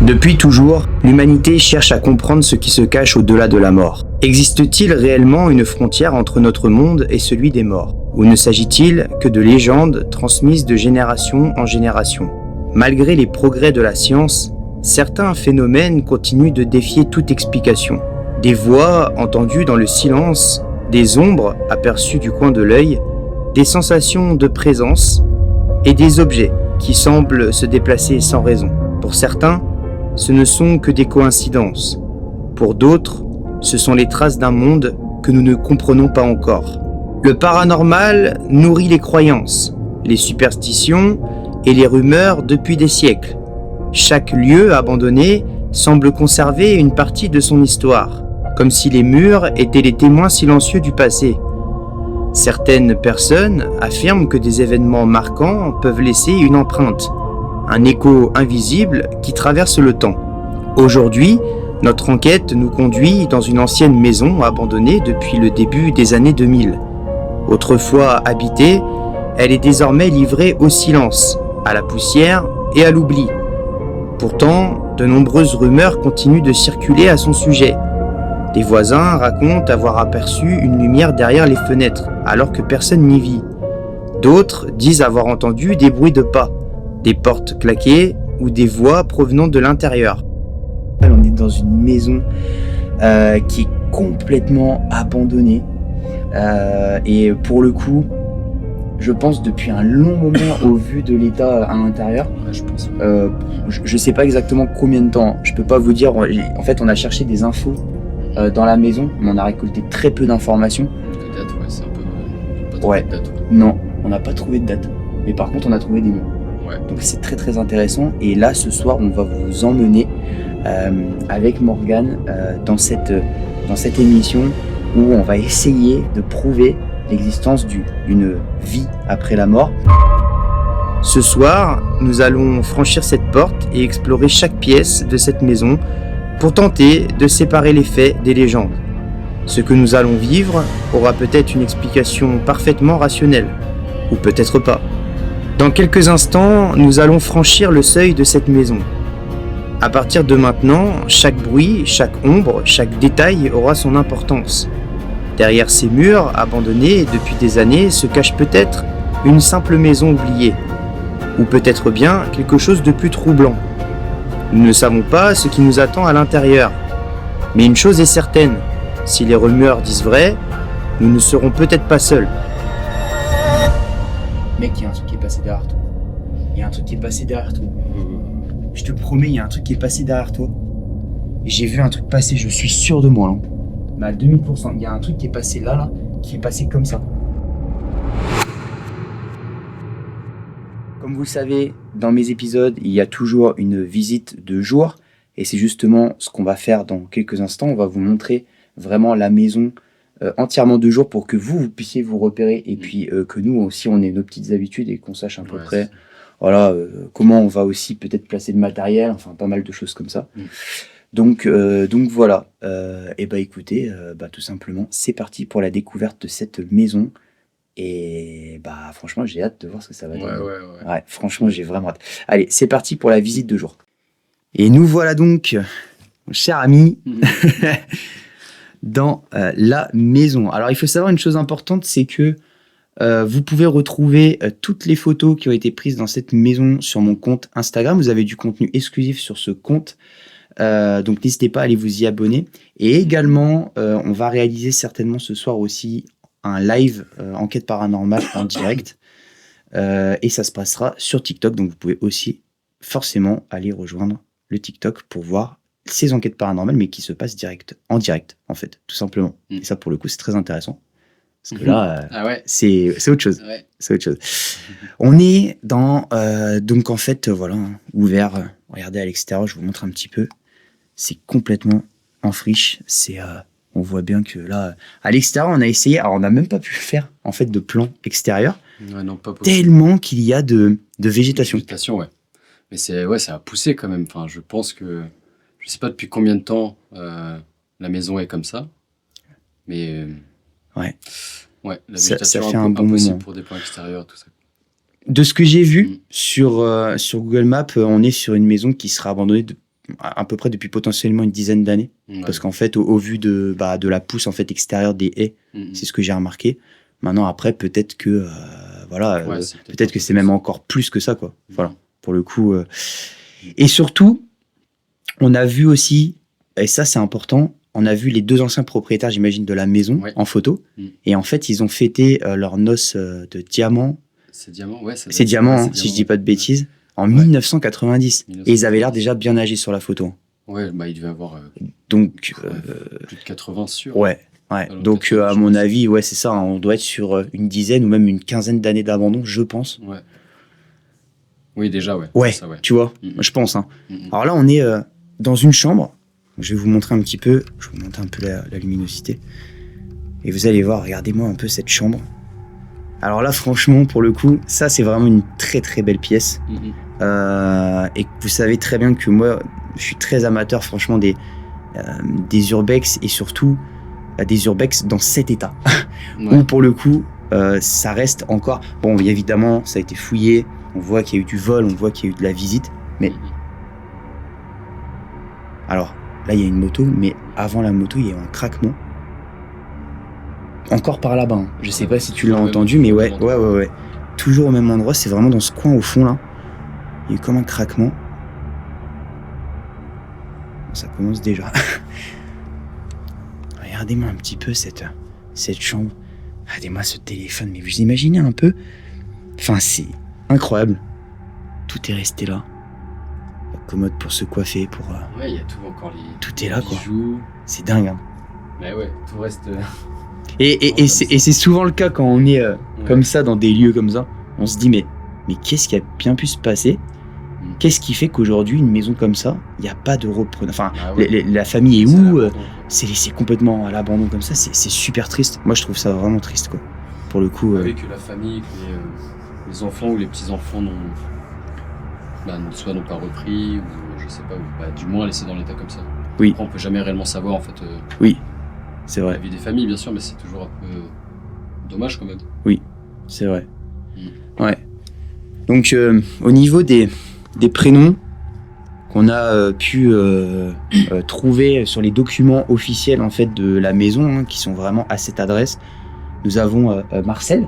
Depuis toujours, l'humanité cherche à comprendre ce qui se cache au-delà de la mort. Existe-t-il réellement une frontière entre notre monde et celui des morts? Ou ne s'agit-il que de légendes transmises de génération en génération? Malgré les progrès de la science, certains phénomènes continuent de défier toute explication. Des voix entendues dans le silence, des ombres aperçues du coin de l'œil, des sensations de présence et des objets qui semblent se déplacer sans raison. Pour certains, ce ne sont que des coïncidences. Pour d'autres, ce sont les traces d'un monde que nous ne comprenons pas encore. Le paranormal nourrit les croyances, les superstitions et les rumeurs depuis des siècles. Chaque lieu abandonné semble conserver une partie de son histoire, comme si les murs étaient les témoins silencieux du passé. Certaines personnes affirment que des événements marquants peuvent laisser une empreinte, un écho invisible qui traverse le temps. Aujourd'hui, notre enquête nous conduit dans une ancienne maison abandonnée depuis le début des années 2000. Autrefois habitée, elle est désormais livrée au silence, à la poussière et à l'oubli. Pourtant, de nombreuses rumeurs continuent de circuler à son sujet. Des voisins racontent avoir aperçu une lumière derrière les fenêtres, alors que personne n'y vit. D'autres disent avoir entendu des bruits de pas, des portes claquées ou des voix provenant de l'intérieur. On est dans une maison qui est complètement abandonnée. Et pour le coup, je pense depuis un long moment, au vu de l'état à l'intérieur, je sais pas exactement combien de temps, je peux pas vous dire. En fait, on a cherché des infos dans la maison, mais on a récolté très peu d'informations. Les dates, ouais, c'est un peu... Ouais. De date, Non, on n'a pas trouvé de date, mais par contre on a trouvé des noms. ouais. Donc c'est très très intéressant. Et là, ce soir, on va vous emmener avec Morgane dans cette émission où on va essayer de prouver l'existence d'une vie après la mort. Ce soir, nous allons franchir cette porte et explorer chaque pièce de cette maison pour tenter de séparer les faits des légendes. Ce que nous allons vivre aura peut-être une explication parfaitement rationnelle, ou peut-être pas. Dans quelques instants, nous allons franchir le seuil de cette maison. À partir de maintenant, chaque bruit, chaque ombre, chaque détail aura son importance. Derrière ces murs, abandonnés depuis des années, se cache peut-être une simple maison oubliée, ou peut-être bien quelque chose de plus troublant. Nous ne savons pas ce qui nous attend à l'intérieur, mais une chose est certaine, si les rumeurs disent vrai, nous ne serons peut-être pas seuls. Mec, il y a un truc qui est passé derrière toi. Il y a un truc qui est passé derrière toi. Je te promets, il y a un truc qui est passé derrière toi. Et j'ai vu un truc passer, je suis sûr de moi. Hein. Mais à 2000%, il y a un truc qui est passé là, qui est passé comme ça. Comme vous le savez, dans mes épisodes, il y a toujours une visite de jour. Et c'est justement ce qu'on va faire dans quelques instants. On va vous montrer vraiment la maison entièrement de jour pour que vous puissiez vous repérer. Et puis que nous aussi, on ait nos petites habitudes et qu'on sache à peu près voilà, comment on va aussi peut-être placer le matériel. Enfin, pas mal de choses comme ça. Donc voilà. Et bah écoutez, tout simplement, c'est parti pour la découverte de cette maison. Et bah franchement, j'ai hâte de voir ce que ça va donner. Ouais, franchement, j'ai vraiment hâte. Allez, c'est parti pour la visite de jour. Et nous voilà donc, mon cher ami, dans la maison. Alors, il faut savoir une chose importante, c'est que vous pouvez retrouver toutes les photos qui ont été prises dans cette maison sur mon compte Instagram. Vous avez du contenu exclusif sur ce compte. Donc, n'hésitez pas à aller vous y abonner. Et également, on va réaliser certainement ce soir aussi un live enquête paranormale en direct. Et ça se passera sur TikTok. Donc, vous pouvez aussi forcément aller rejoindre le TikTok pour voir ces enquêtes paranormales, mais qui se passent en direct, en fait, tout simplement. Et ça, pour le coup, c'est très intéressant. Parce que là, c'est autre chose. Ouais. C'est autre chose. On est dans, donc en fait, voilà, ouvert. Regardez à l'extérieur, je vous montre un petit peu. C'est complètement en friche. On voit bien que là, à l'extérieur, on a essayé. Alors, on n'a même pas pu faire, en fait, de plan extérieur. Ouais, non, pas possible. Tellement qu'il y a de végétation. Végétation, ouais. Mais ça a poussé quand même. Enfin, je pense que, je sais pas depuis combien de temps la maison est comme ça. Mais ouais, la végétation ça fait un bon moment pour des plans extérieurs, tout ça. De ce que j'ai vu sur Google Maps, on est sur une maison qui sera abandonnée à peu près depuis potentiellement une dizaine d'années. Ouais. Parce qu'en fait, au vu de la pousse en fait, extérieure des haies, c'est ce que j'ai remarqué. Maintenant, après, peut-être que, peut-être que c'est même encore plus que ça, quoi. Voilà, pour le coup. Et surtout, on a vu aussi, et ça c'est important, on a vu les 2 anciens propriétaires, j'imagine, de la maison en photo. Et en fait, ils ont fêté leur noce de diamant. C'est diamant, ouais. C'est diamant, hein, si je dis pas de bêtises, en 1990. Et ils avaient l'air déjà bien âgés sur la photo. Ouais, bah il devait avoir donc, plus de 80 sûr. Ouais. Donc, à mon avis, ouais, c'est ça. On doit être sur une dizaine ou même une quinzaine d'années d'abandon, je pense. Ouais. Oui, déjà, ouais. Ouais, ça, ouais. Tu vois, je pense. Hein. Alors là, on est dans une chambre. Je vais vous montrer un petit peu. Je vais vous montrer un peu la luminosité. Et vous allez voir, regardez-moi un peu cette chambre. Alors là, franchement, pour le coup, ça, c'est vraiment une très, très belle pièce. Et vous savez très bien que moi, je suis très amateur, franchement, des urbex et surtout des urbex dans cet état. Où, pour le coup, ça reste encore... Bon, évidemment, ça a été fouillé. On voit qu'il y a eu du vol, on voit qu'il y a eu de la visite. Mais... Alors, là, il y a une moto, mais avant la moto, il y a eu un craquement. Encore par là-bas. Hein. Je sais pas si tu l'as entendu, mais ouais. Toujours au même endroit, c'est vraiment dans ce coin au fond, là. Il y a eu comme un craquement. Ça commence déjà. Regardez-moi un petit peu cette chambre. Regardez-moi ce téléphone. Mais vous imaginez un peu? Enfin, c'est incroyable. Tout est resté là. La commode pour se coiffer, pour... Ouais, il y a tout encore les... Tout est là, quoi. Bijoux. C'est dingue, hein. Mais ouais, tout reste... Et c'est souvent le cas quand on est comme ça, dans des lieux comme ça. On se dit, mais qu'est-ce qui a bien pu se passer? Qu'est-ce qui fait qu'aujourd'hui, une maison comme ça, il n'y a pas de repreneur? Enfin, la famille est où? C'est laissé complètement à l'abandon comme ça. C'est super triste. Moi, je trouve ça vraiment triste, quoi. Pour le coup... Avec que la famille, que les enfants ou les petits-enfants soit n'ont pas repris, ou je sais pas, ou du moins laissés dans l'état comme ça. Oui. Après, on peut jamais réellement savoir, en fait... Oui, c'est vrai. La vie des familles, bien sûr, mais c'est toujours un peu dommage, quand même. Oui, c'est vrai. Ouais. Donc, au niveau des prénoms qu'on a pu trouver sur les documents officiels en fait de la maison, hein, qui sont vraiment à cette adresse, nous avons Marcel,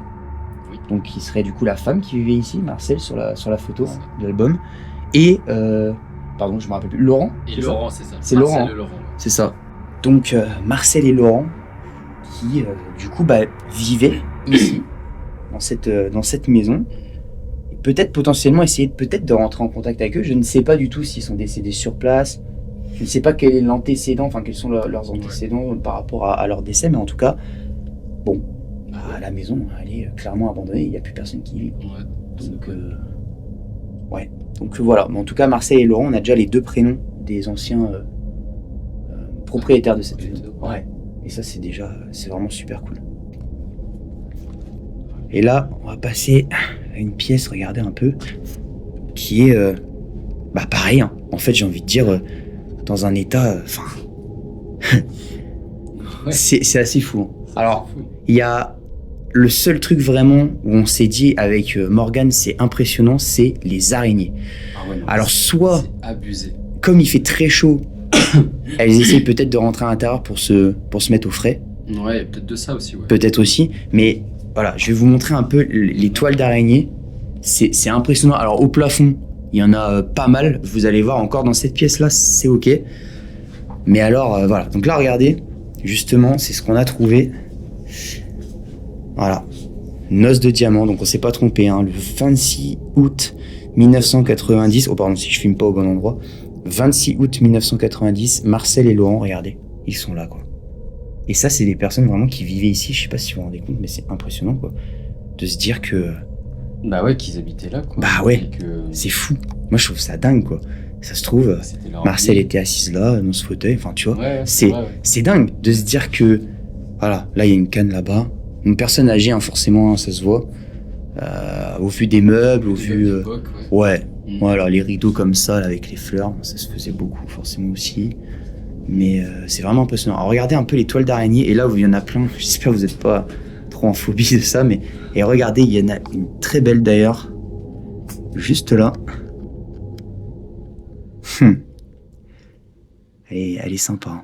donc qui serait du coup la femme qui vivait ici, Marcel sur la photo de l'album, et pardon, je me rappelle plus, Laurent. Et Laurent, c'est ça. C'est Laurent. C'est ça. Donc Marcel et Laurent qui du coup vivaient ici dans cette maison. Peut-être potentiellement essayer de rentrer en contact avec eux. Je ne sais pas du tout s'ils sont décédés sur place. Je ne sais pas quel est l'antécédent, enfin quels sont leurs antécédents par rapport à leur décès, mais en tout cas, bon, la maison, elle est clairement abandonnée, il n'y a plus personne qui y vit. Donc voilà. Mais en tout cas, Marcel et Laurent, on a déjà les 2 prénoms des anciens propriétaires de cette maison. Ouais. Et ça, c'est vraiment super cool. Et là, on va passer à une pièce, regardez un peu, qui est, pareil, hein. En fait, j'ai envie de dire, dans un état, c'est assez fou. Hein. Alors, il y a le seul truc vraiment où on s'est dit avec Morgane, c'est impressionnant, c'est les araignées. Alors, soit, abusé. Comme il fait très chaud, elles essaient peut-être de rentrer à l'intérieur pour se mettre au frais. Ouais, peut-être de ça aussi. Ouais. Peut-être aussi, mais... Voilà, je vais vous montrer un peu les toiles d'araignée. C'est impressionnant. Alors, au plafond, il y en a pas mal. Vous allez voir, encore dans cette pièce-là, c'est OK. Mais alors, voilà. Donc là, regardez. Justement, c'est ce qu'on a trouvé. Voilà. Noce de diamant. Donc, on s'est pas trompé. Hein. Le 26 août 1990. Oh, pardon, si je filme pas au bon endroit. 26 août 1990. Marcel et Laurent, regardez. Ils sont là, quoi. Et ça, c'est des personnes vraiment qui vivaient ici. Je sais pas si vous vous rendez compte, mais c'est impressionnant, quoi. De se dire que... qu'ils habitaient là, quoi. C'est fou. Moi, je trouve ça dingue, quoi. Ça se trouve, Marcel était assise là, dans ce fauteuil. Enfin, tu vois, c'est dingue de se dire que... Voilà, là, il y a une canne là-bas. Une personne âgée, hein, forcément, hein, ça se voit. Au vu des meubles, au vu... Voilà, les rideaux comme ça, là, avec les fleurs, ça se faisait beaucoup, forcément, aussi. Mais c'est vraiment impressionnant. Alors regardez un peu les toiles d'araignée, et là où il y en a plein, j'espère que vous n'êtes pas trop en phobie de ça, mais et regardez, il y en a une très belle d'ailleurs, juste là. Elle est sympa, hein.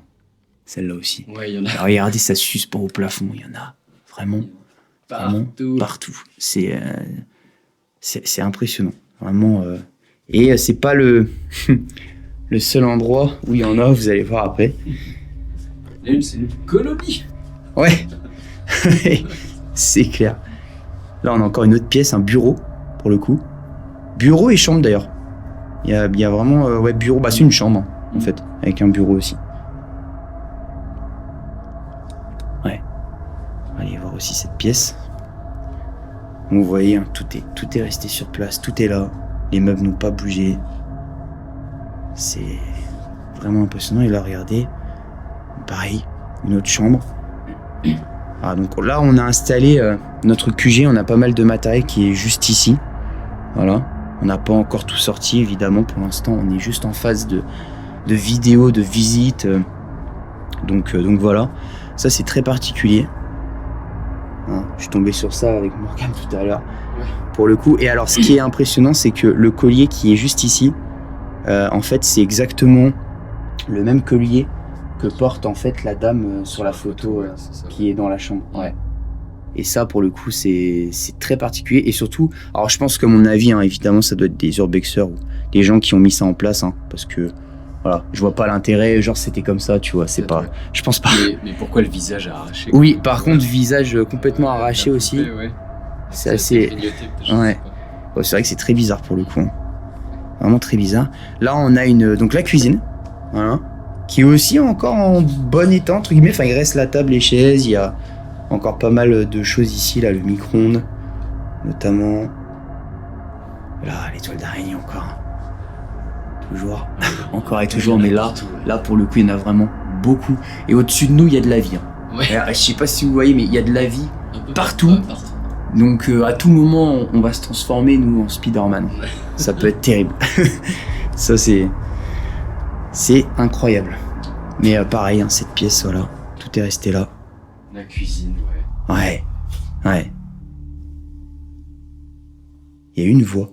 Celle-là aussi. Ouais, il y en a Alors, regardez, ça suspend au plafond. Il y en a vraiment partout. C'est impressionnant. Vraiment. Et c'est pas le seul endroit où il y en a, vous allez voir après. c'est une colonie. Ouais, c'est clair. Là, on a encore une autre pièce, un bureau, pour le coup. Bureau et chambre, d'ailleurs. Il y a vraiment... bureau. Bah, c'est une chambre, hein, en fait, avec un bureau aussi. Ouais. Allez voir aussi cette pièce. Vous voyez, hein, tout est resté sur place, tout est là. Les meubles n'ont pas bougé. C'est vraiment impressionnant. Et là, regardez, pareil, une autre chambre. Ah, donc là, on a installé notre QG. On a pas mal de matériel qui est juste ici. Voilà. On n'a pas encore tout sorti, évidemment. Pour l'instant, on est juste en phase de vidéo, de visite. Donc voilà. Ça, c'est très particulier. Hein, je suis tombé sur ça avec Morgane tout à l'heure. Ouais. Pour le coup. Et alors, ce qui est impressionnant, c'est que le collier qui est juste ici, en fait, c'est exactement le même collier que porte en fait la dame sur la photo qui est dans la chambre. Ouais. Et ça, pour le coup, c'est très particulier. Et surtout, alors je pense que mon avis, hein, évidemment, ça doit être des urbexeurs ou des gens qui ont mis ça en place, hein, parce que voilà, je vois pas l'intérêt. Genre, c'était comme ça, tu vois. C'est pas. Ouais. Je pense pas. Mais pourquoi le visage arraché? Oui, par contre, visage complètement arraché aussi. Ouais. C'est assez. Ouais. Ouais, c'est vrai que c'est très bizarre pour le coup. Hein. Vraiment très bizarre. Là, on a donc la cuisine, voilà, qui est aussi encore en bon état entre guillemets. Enfin, il reste la table, les chaises. Il y a encore pas mal de choses ici. Là, le micro-ondes, notamment. Là, l'étoile d'araignée encore. Toujours. Encore et toujours. Mais là, pour le coup, il y en a vraiment beaucoup. Et au-dessus de nous, il y a de la vie. Hein. Ouais. Je sais pas si vous voyez, mais il y a de la vie partout. Ouais, Donc à tout moment, on va se transformer, nous, en Spider-Man. Ouais. Ça peut être terrible. Ça, c'est incroyable. Mais pareil, hein, cette pièce, voilà, tout est resté là. La cuisine, Ouais. Il y a une voix.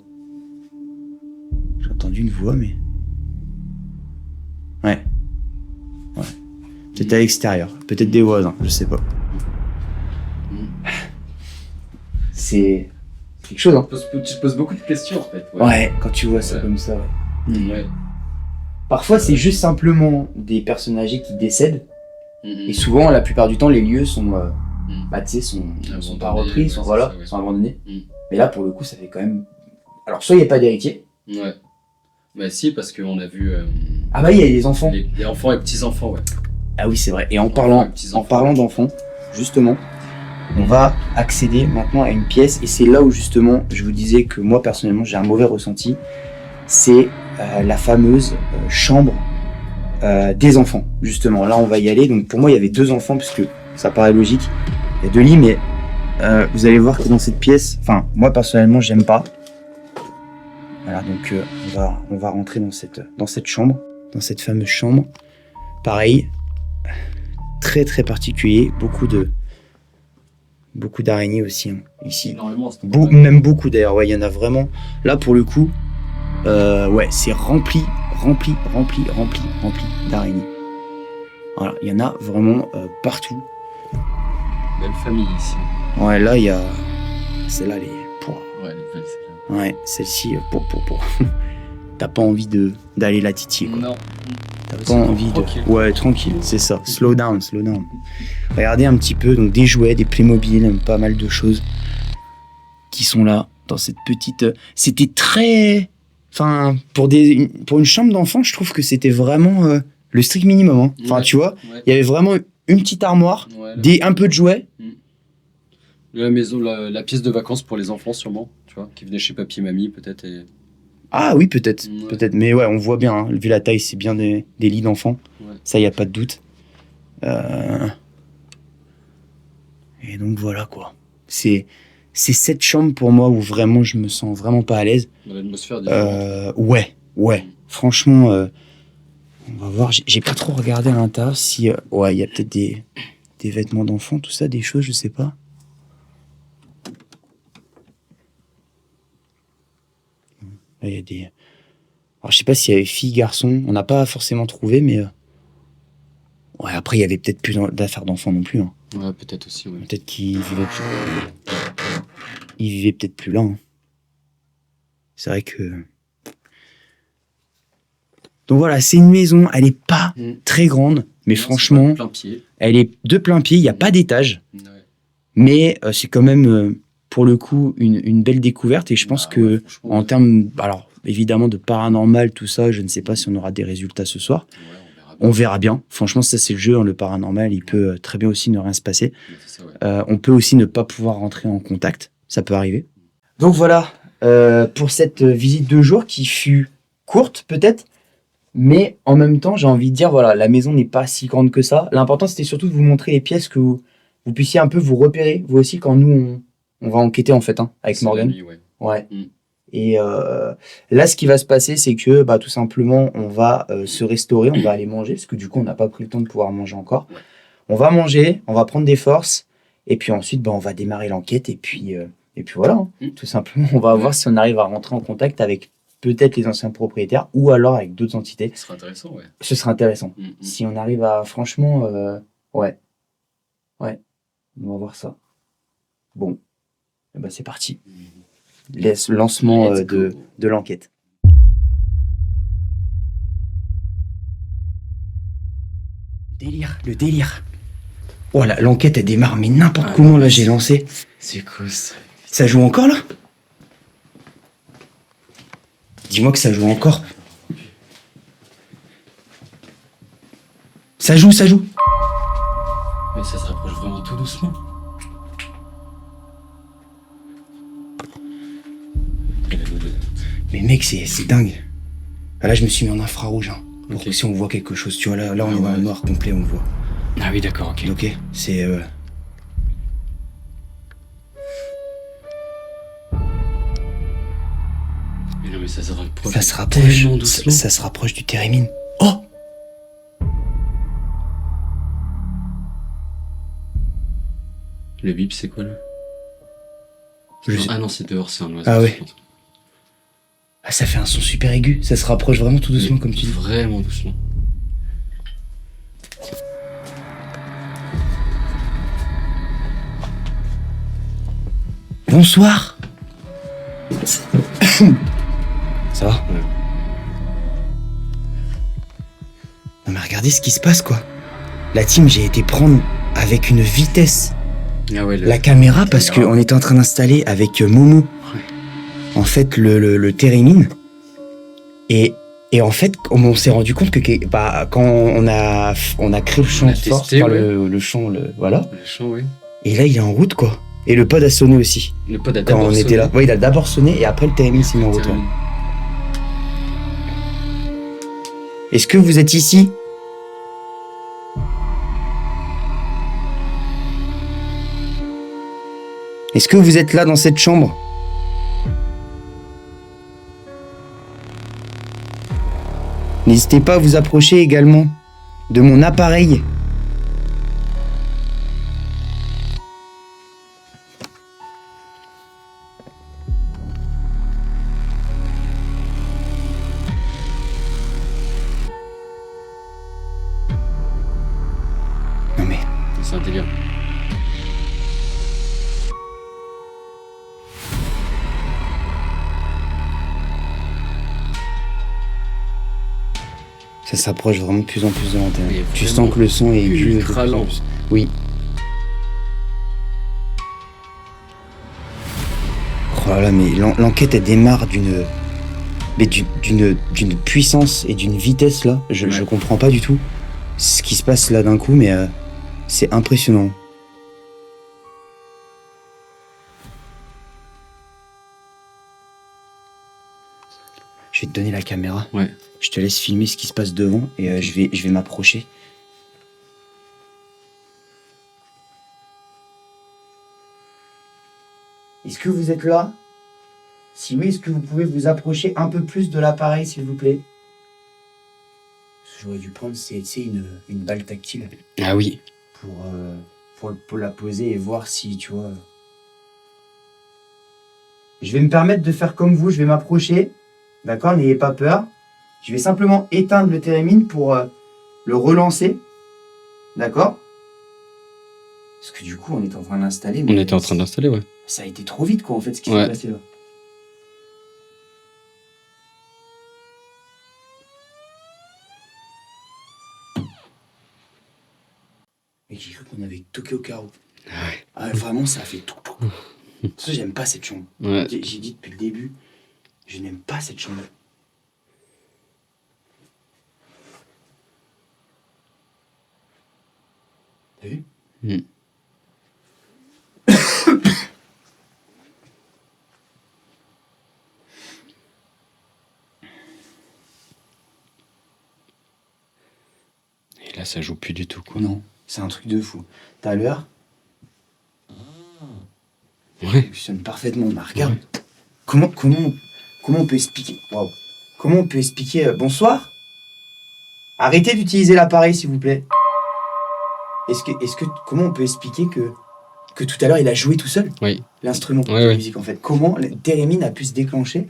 J'ai entendu une voix, mais... Ouais. Peut-être à l'extérieur, peut-être des voisins, je sais pas. C'est quelque chose, hein. Tu te poses beaucoup de questions, en fait. Ouais, quand tu vois ça comme ça, ouais. Ouais. Parfois, c'est juste simplement des personnes âgées qui décèdent. Et souvent, la plupart du temps, les lieux sont, tu sais, sont pas repris, sont abandonnés. Mais là, pour le coup, ça fait quand même... Alors, soit il n'y a pas d'héritier. Ouais. Bah si, parce qu'on a vu... Ah bah, il y a les enfants. Les enfants et petits-enfants, ouais. Ah oui, c'est vrai. Et en parlant d'enfants, justement, on va accéder maintenant à une pièce. Et c'est là où, justement, je vous disais que moi, personnellement, j'ai un mauvais ressenti. C'est la fameuse chambre des enfants, justement. Là, on va y aller. Donc, pour moi, il y avait 2 enfants, puisque ça paraît logique. Il y a 2 lits, mais vous allez voir que dans cette pièce, enfin, moi, personnellement, j'aime pas. Voilà, donc on va rentrer dans cette chambre, dans cette fameuse chambre. Pareil, très très particulier, beaucoup d'araignées aussi, hein, ici. Énormément, Même beaucoup d'ailleurs, ouais, il y en a vraiment. Là, pour le coup, ouais, c'est rempli d'araignées. Voilà, il y en a vraiment partout. Belle famille ici. Ouais, là, il y a... Celle-là, elle est... Ouais, elle est belle, celle-là. Ouais, celle-ci, T'as pas envie d'aller la titiller, quoi. Non. T'as pas envie tranquille. Ouais, tranquille, c'est ça. Slow down. Regardez un petit peu, donc des jouets, des Playmobil, pas mal de choses qui sont là, dans cette petite... C'était très... Enfin, pour une chambre d'enfant, je trouve que c'était vraiment le strict minimum. Hein. Enfin, tu vois, il y avait vraiment une petite armoire, un peu de jouets. La maison, la pièce de vacances pour les enfants, sûrement, tu vois, qui venaient chez papy et mamie, peut-être. Et... Ah oui, peut-être. Mais ouais, on voit bien, hein, vu la taille, c'est bien des lits d'enfants. Ouais. Ça, il n'y a pas de doute. Et donc voilà, quoi. C'est cette chambre, pour moi, où vraiment, je me sens vraiment pas à l'aise. L'atmosphère différente. Ouais. Franchement, on va voir. J'ai pas trop regardé à l'intérieur si... ouais, il y a peut-être des vêtements d'enfants, tout ça, des choses, je sais pas. Là, il y a des... Alors, je sais pas s'il y avait filles, garçons. On n'a pas forcément trouvé, mais Ouais, après, il y avait peut-être plus d'affaires d'enfants non plus. Hein. Ouais, peut-être aussi, ouais. Peut-être qu'ils vivaient, ils vivaient peut-être plus là. Hein. C'est vrai que... Donc voilà, c'est une maison, elle est pas très grande, mais Non, franchement, c'est pas de plein pied. elle est de plein pied, il n'y a pas d'étage, Ouais. mais c'est quand même, pour le coup, une belle découverte. Et je pense Bah, que, ouais, franchement, en termes, alors évidemment, de paranormal, tout ça, je ne sais pas si on aura des résultats ce soir. ouais, On verra bien. Franchement, ça, c'est le jeu, hein, le paranormal. Il peut très bien aussi ne rien se passer. Ouais, c'est ça, ouais. On peut aussi ne pas pouvoir rentrer en contact. Ça peut arriver. Donc voilà, pour cette visite de jour qui fut courte, peut-être. Mais en même temps, j'ai envie de dire, voilà, la maison n'est pas si grande que ça. L'important, c'était surtout de vous montrer les pièces, que vous puissiez un peu vous repérer, vous aussi, quand nous, on va enquêter, en fait, hein, avec C'est la Morgan. nuit, ouais. Ouais. Mm. Et là, ce qui va se passer, c'est que bah, tout simplement, on va se restaurer, on va aller manger, parce que du coup, on n'a pas pris le temps de pouvoir manger encore. Ouais. On va manger, on va prendre des forces, et puis ensuite, bah, on va démarrer l'enquête, et puis voilà, hein. Tout simplement, on va voir si on arrive à rentrer en contact avec peut-être les anciens propriétaires, ou alors avec d'autres entités. Ce serait intéressant, ouais. Ce serait intéressant. Si on arrive à, franchement, ouais, on va voir ça. Bon, eh ben, c'est parti. Lancement Let's go. de l'enquête. Le délire. Oh là, l'enquête elle démarre, mais n'importe comment là j'ai lancé. C'est cool ça. Ça joue encore là? Dis-moi que ça joue encore. Ça joue. Mais ça se rapproche vraiment tout doucement. Mais mec, c'est dingue. Ah, là je me suis mis en infrarouge. Hein, pour Ok. que si on voit quelque chose, tu vois, là on est dans ouais. le noir complet, on le voit. Ah oui, d'accord, ok. Ok, c'est... Mais non, mais ça se rapproche. Ça se rapproche. Tellement doucement. Ça se rapproche du térémine. Oh! Le bip, c'est quoi là? Je sais- Ah non, c'est dehors, c'est un oiseau. Ah ouais. je pense. Ah, ça fait un son super aigu. Ça se rapproche vraiment tout doucement, comme tu dis. Vraiment doucement. Bonsoir. Ça va? Ouais. Non mais regardez ce qui se passe, quoi. La team, j'ai été prendre avec une vitesse Ah ouais, la caméra parce qu'on était en train d'installer avec Momo en fait le térémine. Et en fait, on s'est rendu compte que bah, quand on a créé le champ On a de force, testé, enfin, ouais. le champ, voilà. Le chant, oui. Et là, il est en route, quoi. Et le pod a sonné aussi. Le pod a Quand d'abord on était là. Ouais, il a d'abord sonné et après le térémine s'est mis en route. Ouais. Est-ce que vous êtes ici? Est-ce que vous êtes là dans cette chambre? N'hésitez pas à vous approcher également de mon appareil. Non mais... C'est un délire. Ça s'approche vraiment de plus en plus de l'antenne. Mais Tu vraiment sens que le son est aigu. de ultra plus en lent. plus. Oui. Oh là là, mais l'enquête, elle démarre d'une puissance et d'une vitesse là. Je comprends pas du tout ce qui se passe là d'un coup, mais c'est impressionnant. Je vais te donner la caméra. Ouais. Je te laisse filmer ce qui se passe devant et je vais m'approcher. Est-ce que vous êtes là? Si oui, est-ce que vous pouvez vous approcher un peu plus de l'appareil, s'il vous plaît? J'aurais dû prendre une balle tactile Ah oui. pour la poser et voir si, tu vois... Je vais me permettre de faire comme vous, je vais m'approcher. D'accord, n'ayez pas peur. Je vais simplement éteindre le térémine pour le relancer. D'accord. Parce que du coup, on était en train d'installer. On était en train d'installer, ouais. Ça a été trop vite, quoi, en fait, ce qui Ouais. s'est passé là. Mais j'ai cru qu'on avait toqué au carreau. Ouais. Ah, vraiment, ça a fait tout. Ça, j'aime pas cette chambre. Ouais. J'ai dit depuis le début, je n'aime pas cette chambre. T'as vu? Mm. Et là, ça joue plus du tout, quoi. Non, c'est un truc de fou. T'as l'heure? Ouais. Ça fonctionne parfaitement. Mais regarde, comment on peut expliquer? Waouh. Comment on peut expliquer bonsoir? Arrêtez d'utiliser l'appareil, s'il vous plaît. Comment on peut expliquer que tout à l'heure il a joué tout seul? Oui. L'instrument Ouais, de ouais. musique en fait. Comment Térémine a pu se déclencher?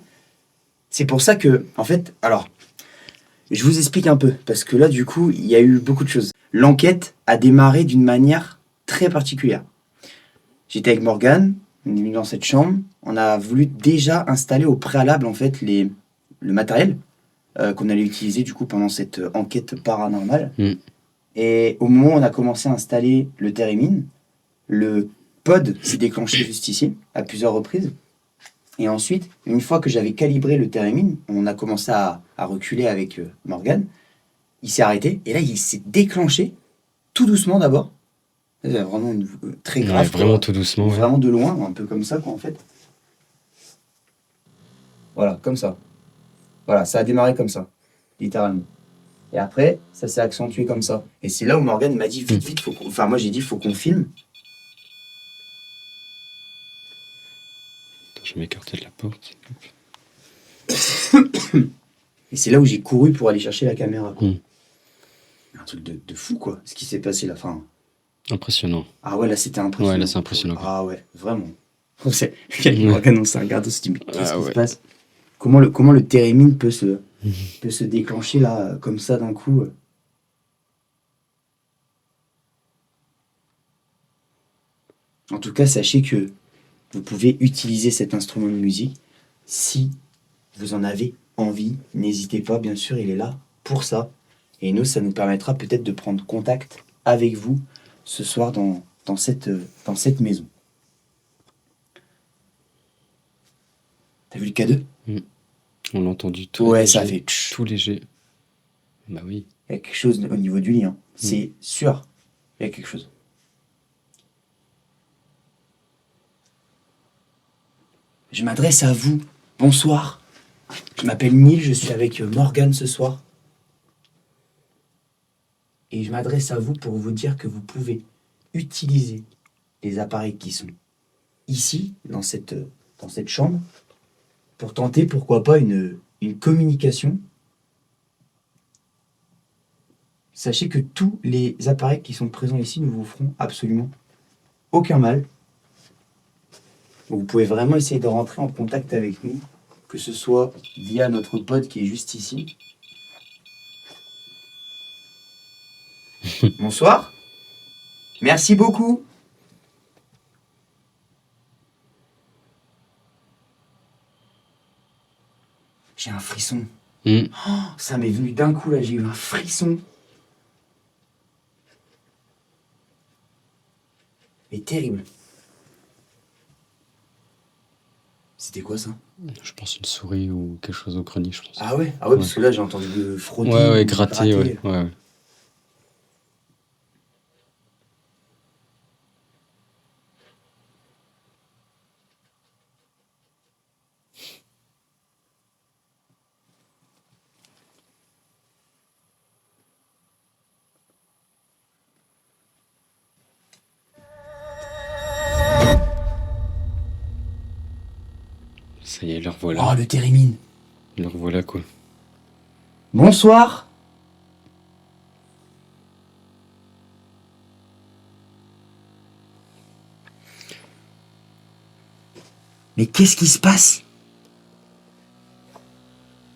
C'est pour ça que, en fait, alors, je vous explique un peu, parce que là, du coup, il y a eu beaucoup de choses. L'enquête a démarré d'une manière très particulière. J'étais avec Morgane, on est venu dans cette chambre, on a voulu déjà installer au préalable, en fait, le matériel qu'on allait utiliser, du coup, pendant cette enquête paranormale. Mm. Et au moment où on a commencé à installer le Térémine, le pod s'est déclenché juste ici, à plusieurs reprises. Et ensuite, une fois que j'avais calibré le Térémine, on a commencé à reculer avec Morgane. Il s'est arrêté, et là, il s'est déclenché, tout doucement d'abord. C'est vraiment très grave. Ouais, vraiment quoi. tout doucement. Ouais. Vraiment de loin, un peu comme ça, quoi, en fait. Voilà, comme ça. Voilà, ça a démarré comme ça, littéralement. Et après, ça s'est accentué comme ça. Et c'est là où Morgane m'a dit, vite, enfin, moi, j'ai dit, faut qu'on filme. Attends, je vais m'écarter de la porte. Et c'est là où j'ai couru pour aller chercher la caméra. Quoi. Mm. Un truc de fou, quoi, ce qui s'est passé là. Enfin, Impressionnant. ah ouais, là, c'était impressionnant. Ouais, là, c'est impressionnant. Ah ouais, vraiment. Morgane, on s'est regardé, on s'est dit, mais qu'est-ce Ah qui se ouais. passe? Comment le Térémine peut se déclencher là, comme ça, d'un coup? En tout cas, sachez que vous pouvez utiliser cet instrument de musique si vous en avez envie. N'hésitez pas, bien sûr, il est là pour ça. Et nous, ça nous permettra peut-être de prendre contact avec vous ce soir dans cette maison. T'as vu le K2? On l'a entendu tout Ouais, léger. ça a fait tch. Tout léger. Bah oui. Il y a quelque chose au niveau du lit. Hein. C'est sûr. Il y a quelque chose. Je m'adresse à vous. Bonsoir. Je m'appelle Neil, je suis avec Morgane ce soir. Et je m'adresse à vous pour vous dire que vous pouvez utiliser les appareils qui sont ici, dans cette chambre, pour tenter, pourquoi pas, une communication. Sachez que tous les appareils qui sont présents ici ne vous feront absolument aucun mal. Vous pouvez vraiment essayer de rentrer en contact avec nous, que ce soit via notre pod qui est juste ici. Bonsoir. Merci beaucoup. J'ai un frisson. Mm. Oh, ça m'est venu d'un coup là, j'ai eu un frisson. Mais terrible. C'était quoi ça? Je pense une souris ou quelque chose au grenier, je pense. Ah ouais, parce que là j'ai entendu le frotter. Ouais, gratter, ouais. Ça y est, le revoilà. Oh, le Térémine. Le revoilà, quoi. Bonsoir. Mais qu'est-ce qui se passe?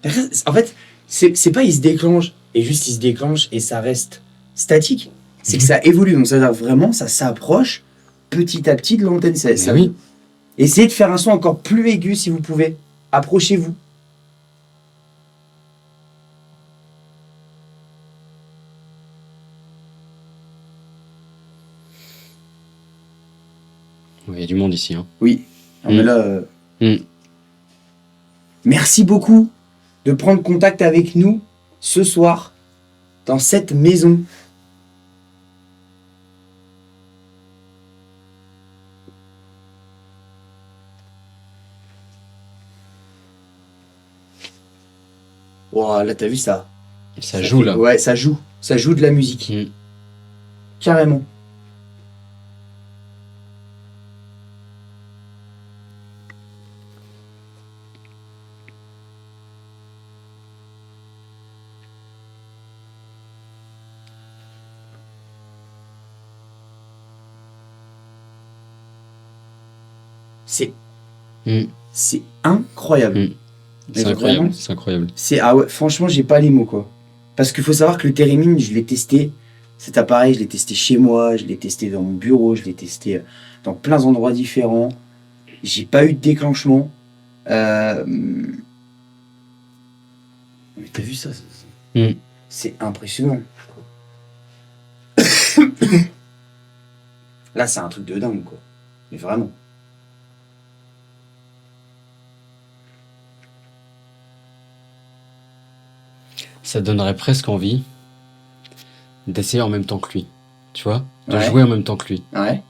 En fait, c'est pas il se déclenche et juste il se déclenche et ça reste statique. c'est que ça évolue. Donc ça vraiment, ça s'approche petit à petit de l'antenne. Ça, oui. Essayez de faire un son encore plus aigu si vous pouvez. Approchez-vous. Il y a du monde ici. Hein. Oui. Non, mais là, merci beaucoup de prendre contact avec nous ce soir dans cette maison. Wow, là, t'as vu ça? Ça joue là. Ouais, ça joue. Ça joue de la musique. Carrément. C'est incroyable. C'est incroyable, c'est incroyable. Ah ouais, franchement, j'ai pas les mots, quoi. Parce qu'il faut savoir que le Theremin, je l'ai testé. Cet appareil, je l'ai testé chez moi, je l'ai testé dans mon bureau, je l'ai testé dans plein d'endroits différents. J'ai pas eu de déclenchement. Mais t'as vu ça? C'est impressionnant. Là, c'est un truc de dingue, quoi. Mais vraiment. Ça donnerait presque envie d'essayer en même temps que lui. Tu vois? De jouer en même temps que lui. Ouais.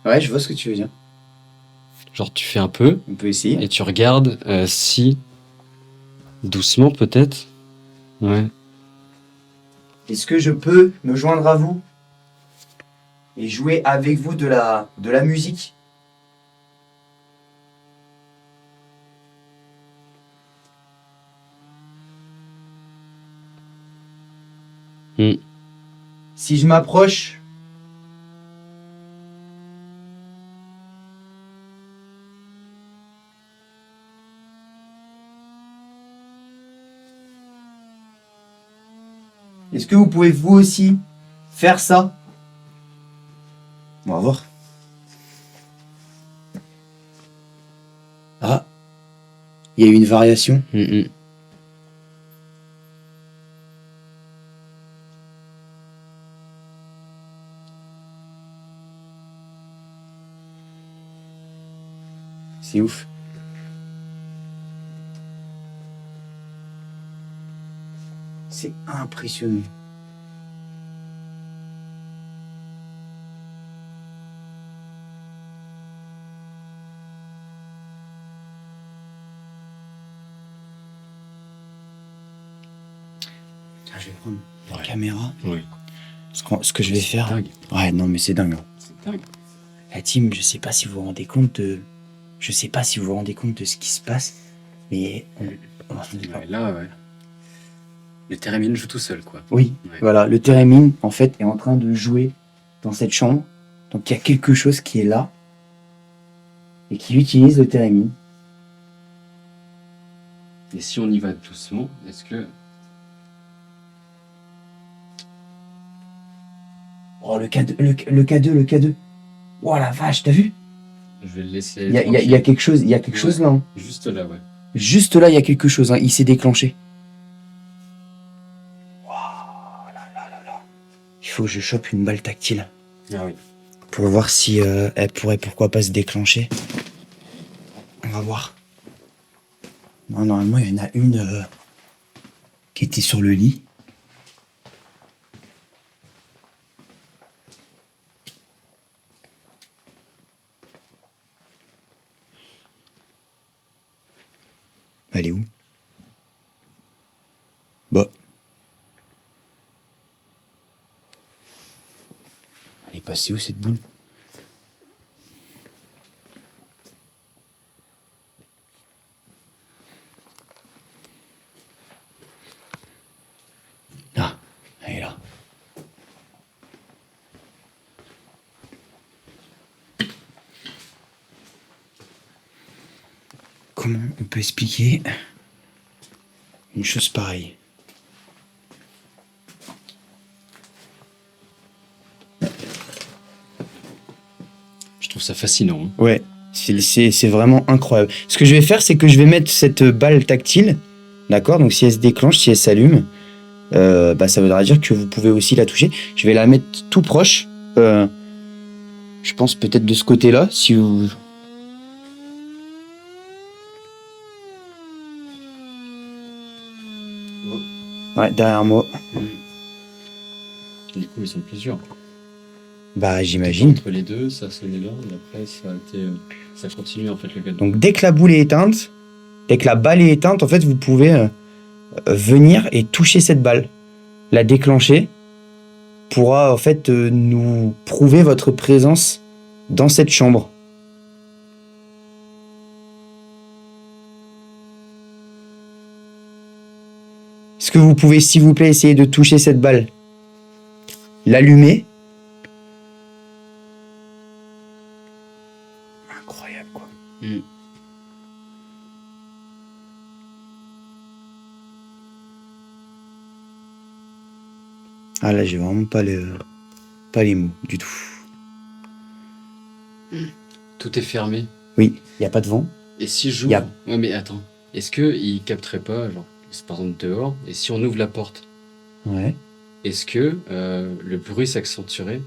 Ouais, je vois ce que tu veux dire. Genre, tu fais un peu. On peut essayer. Et tu regardes si, doucement peut-être. Ouais. Est-ce que je peux me joindre à vous et jouer avec vous de la musique? Si je m'approche, est-ce que vous pouvez vous aussi faire ça? On va voir. Ah, il y a eu une variation. C'est ouf. C'est impressionnant. Je vais prendre la caméra. Oui. Ce que je vais faire. Dingue. Ouais, non, mais c'est dingue. C'est dingue. La team, je sais pas si vous vous rendez compte de ce qui se passe, mais Là, ouais. Le Theremin joue tout seul, quoi. Oui, Ouais. voilà, le Theremin, en fait, est en train de jouer dans cette chambre. Donc, il y a quelque chose qui est là et qui utilise le Theremin. Et si on y va doucement, est-ce que... Oh, le K2, le K2. Oh la vache, t'as vu? Je vais le laisser... Il y a quelque chose là. Hein. Juste là, ouais. Juste là, il y a quelque chose. Hein. Il s'est déclenché. Wow, là. Il faut que je chope une balle tactile. Ah oui. Pour voir si elle pourrait pourquoi pas se déclencher. On va voir. Non, normalement, il y en a une qui était sur le lit. Elle est où? Bah. Elle est passée où cette boule? Ah, elle est là. Comment on peut expliquer une chose pareille? trouve ça fascinant. Hein. Ouais, c'est vraiment incroyable. Ce que je vais faire, c'est que je vais mettre cette balle tactile, d'accord? Donc si elle se déclenche, si elle s'allume, ça voudra dire que vous pouvez aussi la toucher. Je vais la mettre tout proche. Je pense peut-être de ce côté-là, si vous... Ouais, derrière moi. Du coup, ils sont plusieurs. Bah, j'imagine. Entre les deux, ça sonnait là, et après, ça continue en fait le cadeau. Donc, dès que la boule est éteinte, dès que la balle est éteinte, en fait, vous pouvez venir et toucher cette balle. La déclencher pourra, en fait, nous prouver votre présence dans cette chambre. Est-ce que vous pouvez, s'il vous plaît, essayer de toucher cette balle? L'allumer. Incroyable, quoi. Ah là, j'ai vraiment pas les mots du tout. Tout est fermé. Oui, il n'y a pas de vent. Et si j'ouvre... Ouais, mais attends. Est-ce qu'il capterait pas, genre, c'est par exemple dehors, et si on ouvre la porte, Ouais. est-ce que le bruit s'accentuerait?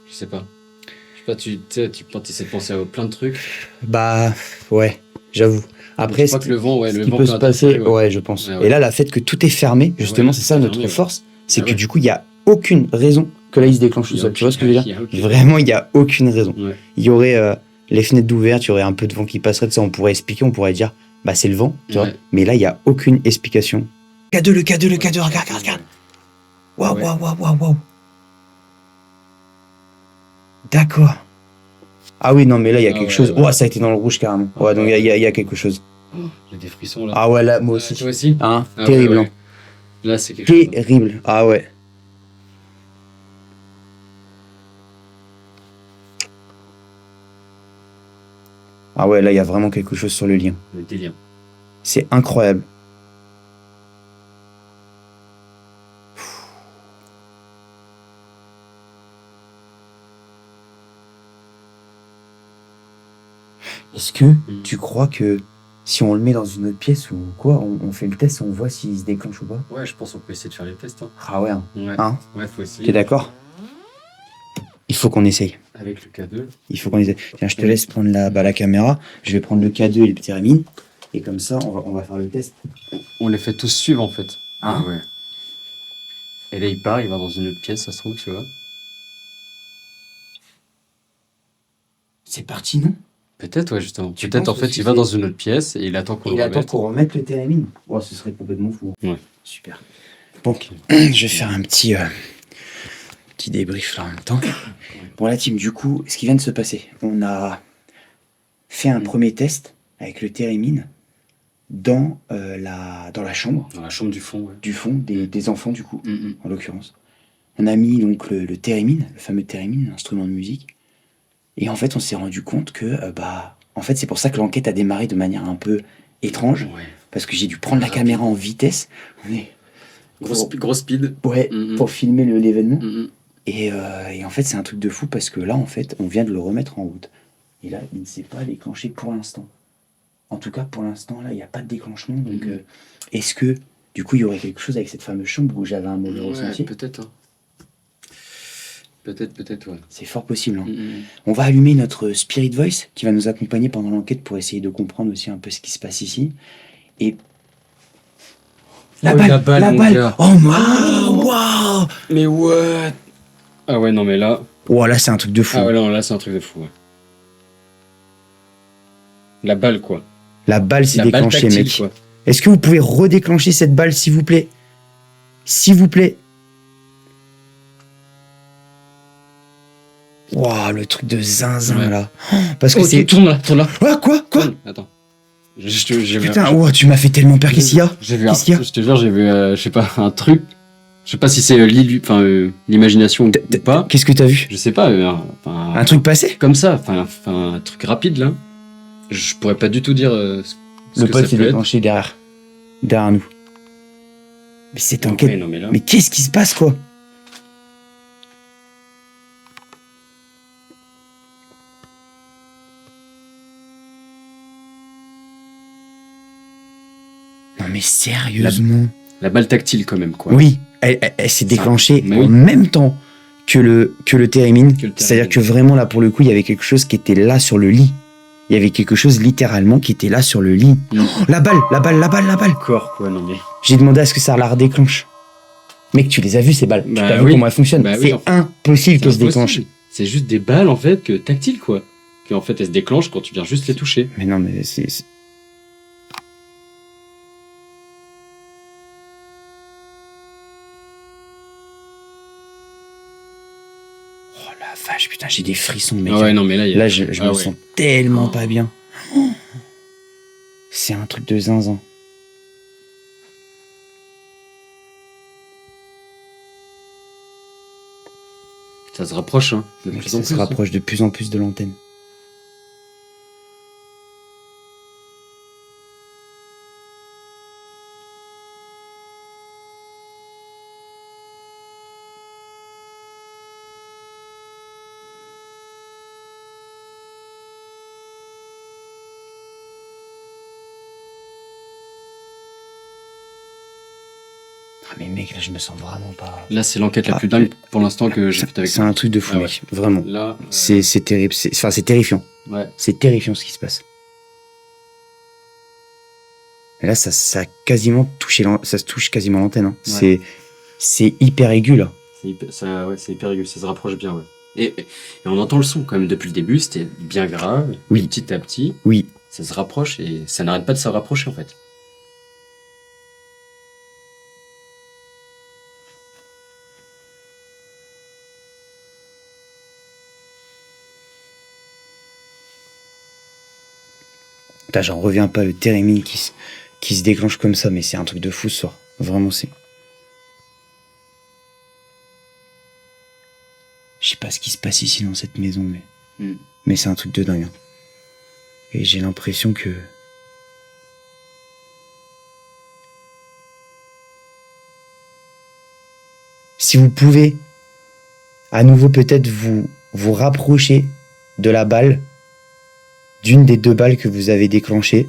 Je sais pas. Je sais pas, tu essaies de penser à plein de trucs. Bah, ouais, j'avoue. Après, je crois que le vent, ce qui peut se passer, ouais, je pense. Ouais. Et là, la fait que tout est fermé, justement, c'est ça notre force, c'est que du coup, il n'y a aucune raison que là, il se déclenche tout seul. Tu vois ce que je veux dire? Vraiment, il n'y a aucune raison. Ouais. Il y aurait les fenêtres d'ouverture, il y aurait un peu de vent qui passerait, de ça, on pourrait expliquer, on pourrait dire, bah, c'est le vent, tu vois. Mais là, il n'y a aucune explication. K2, le K2, regarde. Waouh. D'accord. Ah oui, non, mais là, il y a quelque chose. Ouais, ça a été dans le rouge, carrément. Ouais, donc il y a quelque chose. J'ai des frissons, là. Ah ouais, là, moi aussi. Toi aussi? Hein, terrible. Ouais. Là, c'est quelque chose. Terrible. Ah ouais. Ah ouais, là, il y a vraiment quelque chose sur le lien. Le délire. C'est incroyable. Est-ce que tu crois que si on le met dans une autre pièce ou quoi, on fait le test et on voit s'il se déclenche ou pas? Ouais, je pense qu'on peut essayer de faire les tests. Hein. Ah ouais. Ouais. Hein? Ouais, faut essayer. T'es d'accord? Il faut qu'on essaye. Avec le K2. Il faut qu'on essaye. Tiens, je te laisse prendre la caméra. Je vais prendre le K2 et le pyramide. Et comme ça, on va faire le test. On les fait tous suivre en fait. Hein? Ouais. Et là, il part, il va dans une autre pièce, ça se trouve, tu vois. C'est parti, non? Peut-être, ouais, justement. Peut-être, en fait, il va dans une autre pièce et il attend qu'on le remette. Il attend qu'on remette le térémine. Oh, ce serait complètement fou. Ouais. Super. Bon, je vais faire un petit débrief là en même temps. Bon, la team, du coup, ce qui vient de se passer, on a fait un premier test avec le térémine dans la chambre. Dans la chambre du fond, ouais. Du fond, des enfants, du coup, en l'occurrence. On a mis donc le térémine, le fameux térémine, l'instrument de musique. Et en fait, on s'est rendu compte que, en fait, c'est pour ça que l'enquête a démarré de manière un peu étrange. Ouais. Parce que j'ai dû prendre la caméra en vitesse. On est gros speed. Ouais, pour filmer l'événement. Et en fait, c'est un truc de fou parce que là, en fait, on vient de le remettre en route. Et là, il ne s'est pas déclenché pour l'instant. En tout cas, pour l'instant, là, il n'y a pas de déclenchement. Donc, est-ce que, du coup, il y aurait quelque chose avec cette fameuse chambre où j'avais un mauvais ressenti? Peut-être. Hein. Peut-être, ouais. C'est fort possible. Hein. On va allumer notre Spirit Voice qui va nous accompagner pendant l'enquête pour essayer de comprendre aussi un peu ce qui se passe ici. Et... La balle. Oh, waouh. Mais what? Ah ouais, non, mais là... Oh, là, c'est un truc de fou. Ah ouais, non, là, c'est un truc de fou, ouais. La balle, quoi. La balle s'est déclenchée, mec. Quoi. Est-ce que vous pouvez redéclencher cette balle, s'il vous plaît? S'il vous plaît. Waouh, le truc de zinzin, là. Parce que c'est... Tourne là. Quoi Attends. Putain, oh, tu m'as fait tellement peur. Qu'est-ce qu'il y a? Qu'est-ce qu'il y a? Je te jure, j'ai vu, je sais pas, un truc. Je sais pas si c'est l'imagination ou pas. Qu'est-ce que t'as vu? Je sais pas. Un truc passé? Comme ça, un truc rapide, là. Je pourrais pas du tout dire ce le que pote ça s'est peut déclenché derrière nous. Mais c'est enquête. Ouais, non, mais là... Mais qu'est-ce qui se passe, quoi? sérieusement? La balle tactile quand même, quoi. Oui, elle s'est déclenchée Mais en oui. même temps que le térémine. Que le C'est-à-dire térémine. que vraiment, là, pour le coup, il y avait quelque chose qui était là sur le lit. Il y avait quelque chose, littéralement, qui était là sur le lit. Non. Oh, la balle. Encore, quoi, non mais... J'ai demandé à ce que ça la redéclenche. Mec, tu les as vues, ces balles. Bah tu as vu oui. comment elles fonctionnent. Bah oui, c'est en fait. impossible qu'elles se C'est déclenchent. impossible. C'est juste des balles, en fait, que tactiles, quoi. Que, en fait, elles se déclenchent quand tu viens juste les toucher. Mais non, mais c'est... Oh la vache, putain, j'ai des frissons, mec. Ah ouais, non, mais là, il y a... Là, je Ah me ouais. sens tellement Oh. pas bien. Oh. C'est un truc de zinzin. Ça se rapproche, hein. De Mec, plus en ça se plus. rapproche de plus en plus de l'antenne. Ah mais mec, là je me sens vraiment pas... Là, c'est l'enquête la plus dingue pour l'instant que j'ai faite avec C'est un truc de fou, Ah ouais. mec. Vraiment. Là, C'est terrible. Enfin, c'est terrifiant. ouais. C'est terrifiant ce qui se passe. Et là, ça a quasiment touché... Ça se touche quasiment l'antenne. Hein. Ouais. C'est hyper aigu, là. C'est hyper aigu, ça se rapproche bien, ouais. Et on entend le son quand même depuis le début, c'était bien grave. Oui. Petit à petit, Oui. ça se rapproche et ça n'arrête pas de se rapprocher, en fait. Putain, j'en reviens pas, le térémine qui se déclenche comme ça, mais c'est un truc de fou ce soir. Vraiment, c'est... Je sais pas ce qui se passe ici dans cette maison, mais c'est un truc de dingue. Hein. Et j'ai l'impression que... Si vous pouvez, à nouveau peut-être vous rapprocher de la balle, d'une des deux balles que vous avez déclenchées.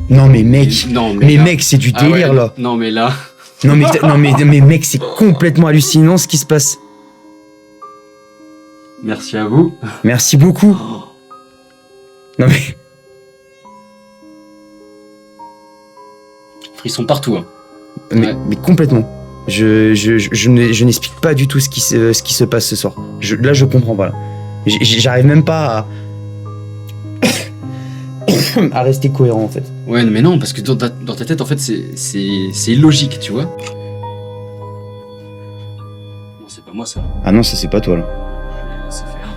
Non mais mec, Non, mais là- mec, c'est du Ah ouais, délire là. Non, mais là... Non mais mec, c'est complètement hallucinant ce qui se passe. Merci à vous. Merci beaucoup. Non mais Frissons partout, hein. mais, Ouais. mais complètement. Je n'explique pas du tout ce qui se passe ce soir. Là, je comprends pas. Là. J'arrive même pas à rester cohérent en fait. Ouais, mais non, parce que dans ta tête, en fait, c'est illogique, tu vois. Non, c'est pas moi, ça. Ah non, ça c'est pas toi là. C'est faire.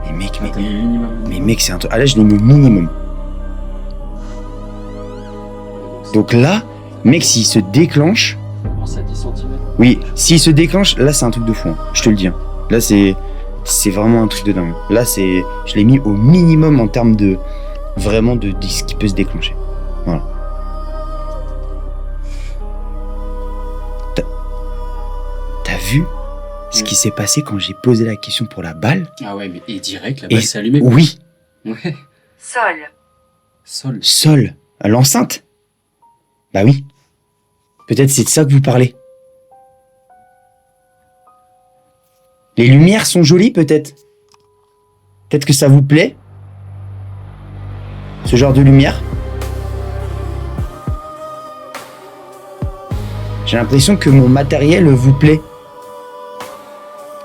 Mais mec, T'as mis le minimum. mais mec, c'est un truc. Ah là, je l'ai mis au minimum. Donc là, mec, s'il se déclenche, commence à 10 cm. oui, s'il se déclenche, là c'est un truc de fou. Hein. Je te le dis. Hein. Là c'est vraiment un truc de dingue. Là je l'ai mis au minimum en termes de vraiment de ce qui peut se déclencher. Voilà. T'as vu ce qui s'est passé quand j'ai posé la question pour la balle? Ah ouais, mais et direct, la Et balle s'est allumée. quoi. oui, Ouais. Sol. Sol. sol, l'enceinte. Bah oui. Peut-être c'est de ça que vous parlez. Les lumières sont jolies peut-être. Peut-être que ça vous plaît. Ce genre de lumière. J'ai l'impression que mon matériel vous plaît.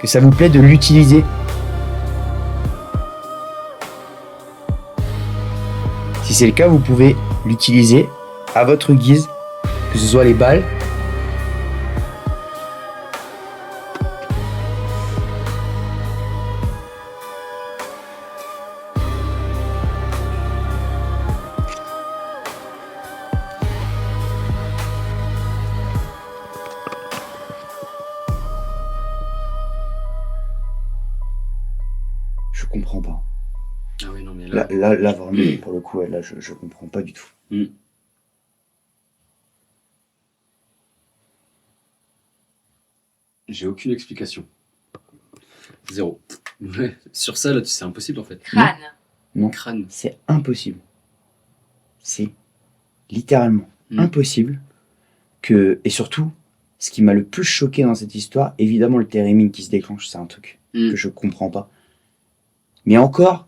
Que ça vous plaît de l'utiliser. Si c'est le cas, vous pouvez l'utiliser à votre guise, que ce soit les balles. Je comprends pas. Ah ouais, non, mais là. Là vraiment, pour le coup, ouais, là, je comprends pas du tout. Hmm. J'ai aucune explication. Zéro. Ouais. Sur ça, là, c'est impossible en fait. Crâne. Non, Crâne. c'est impossible. C'est littéralement impossible que... Et surtout, ce qui m'a le plus choqué dans cette histoire, évidemment le térémine qui se déclenche, c'est un truc que je comprends pas. Mais encore,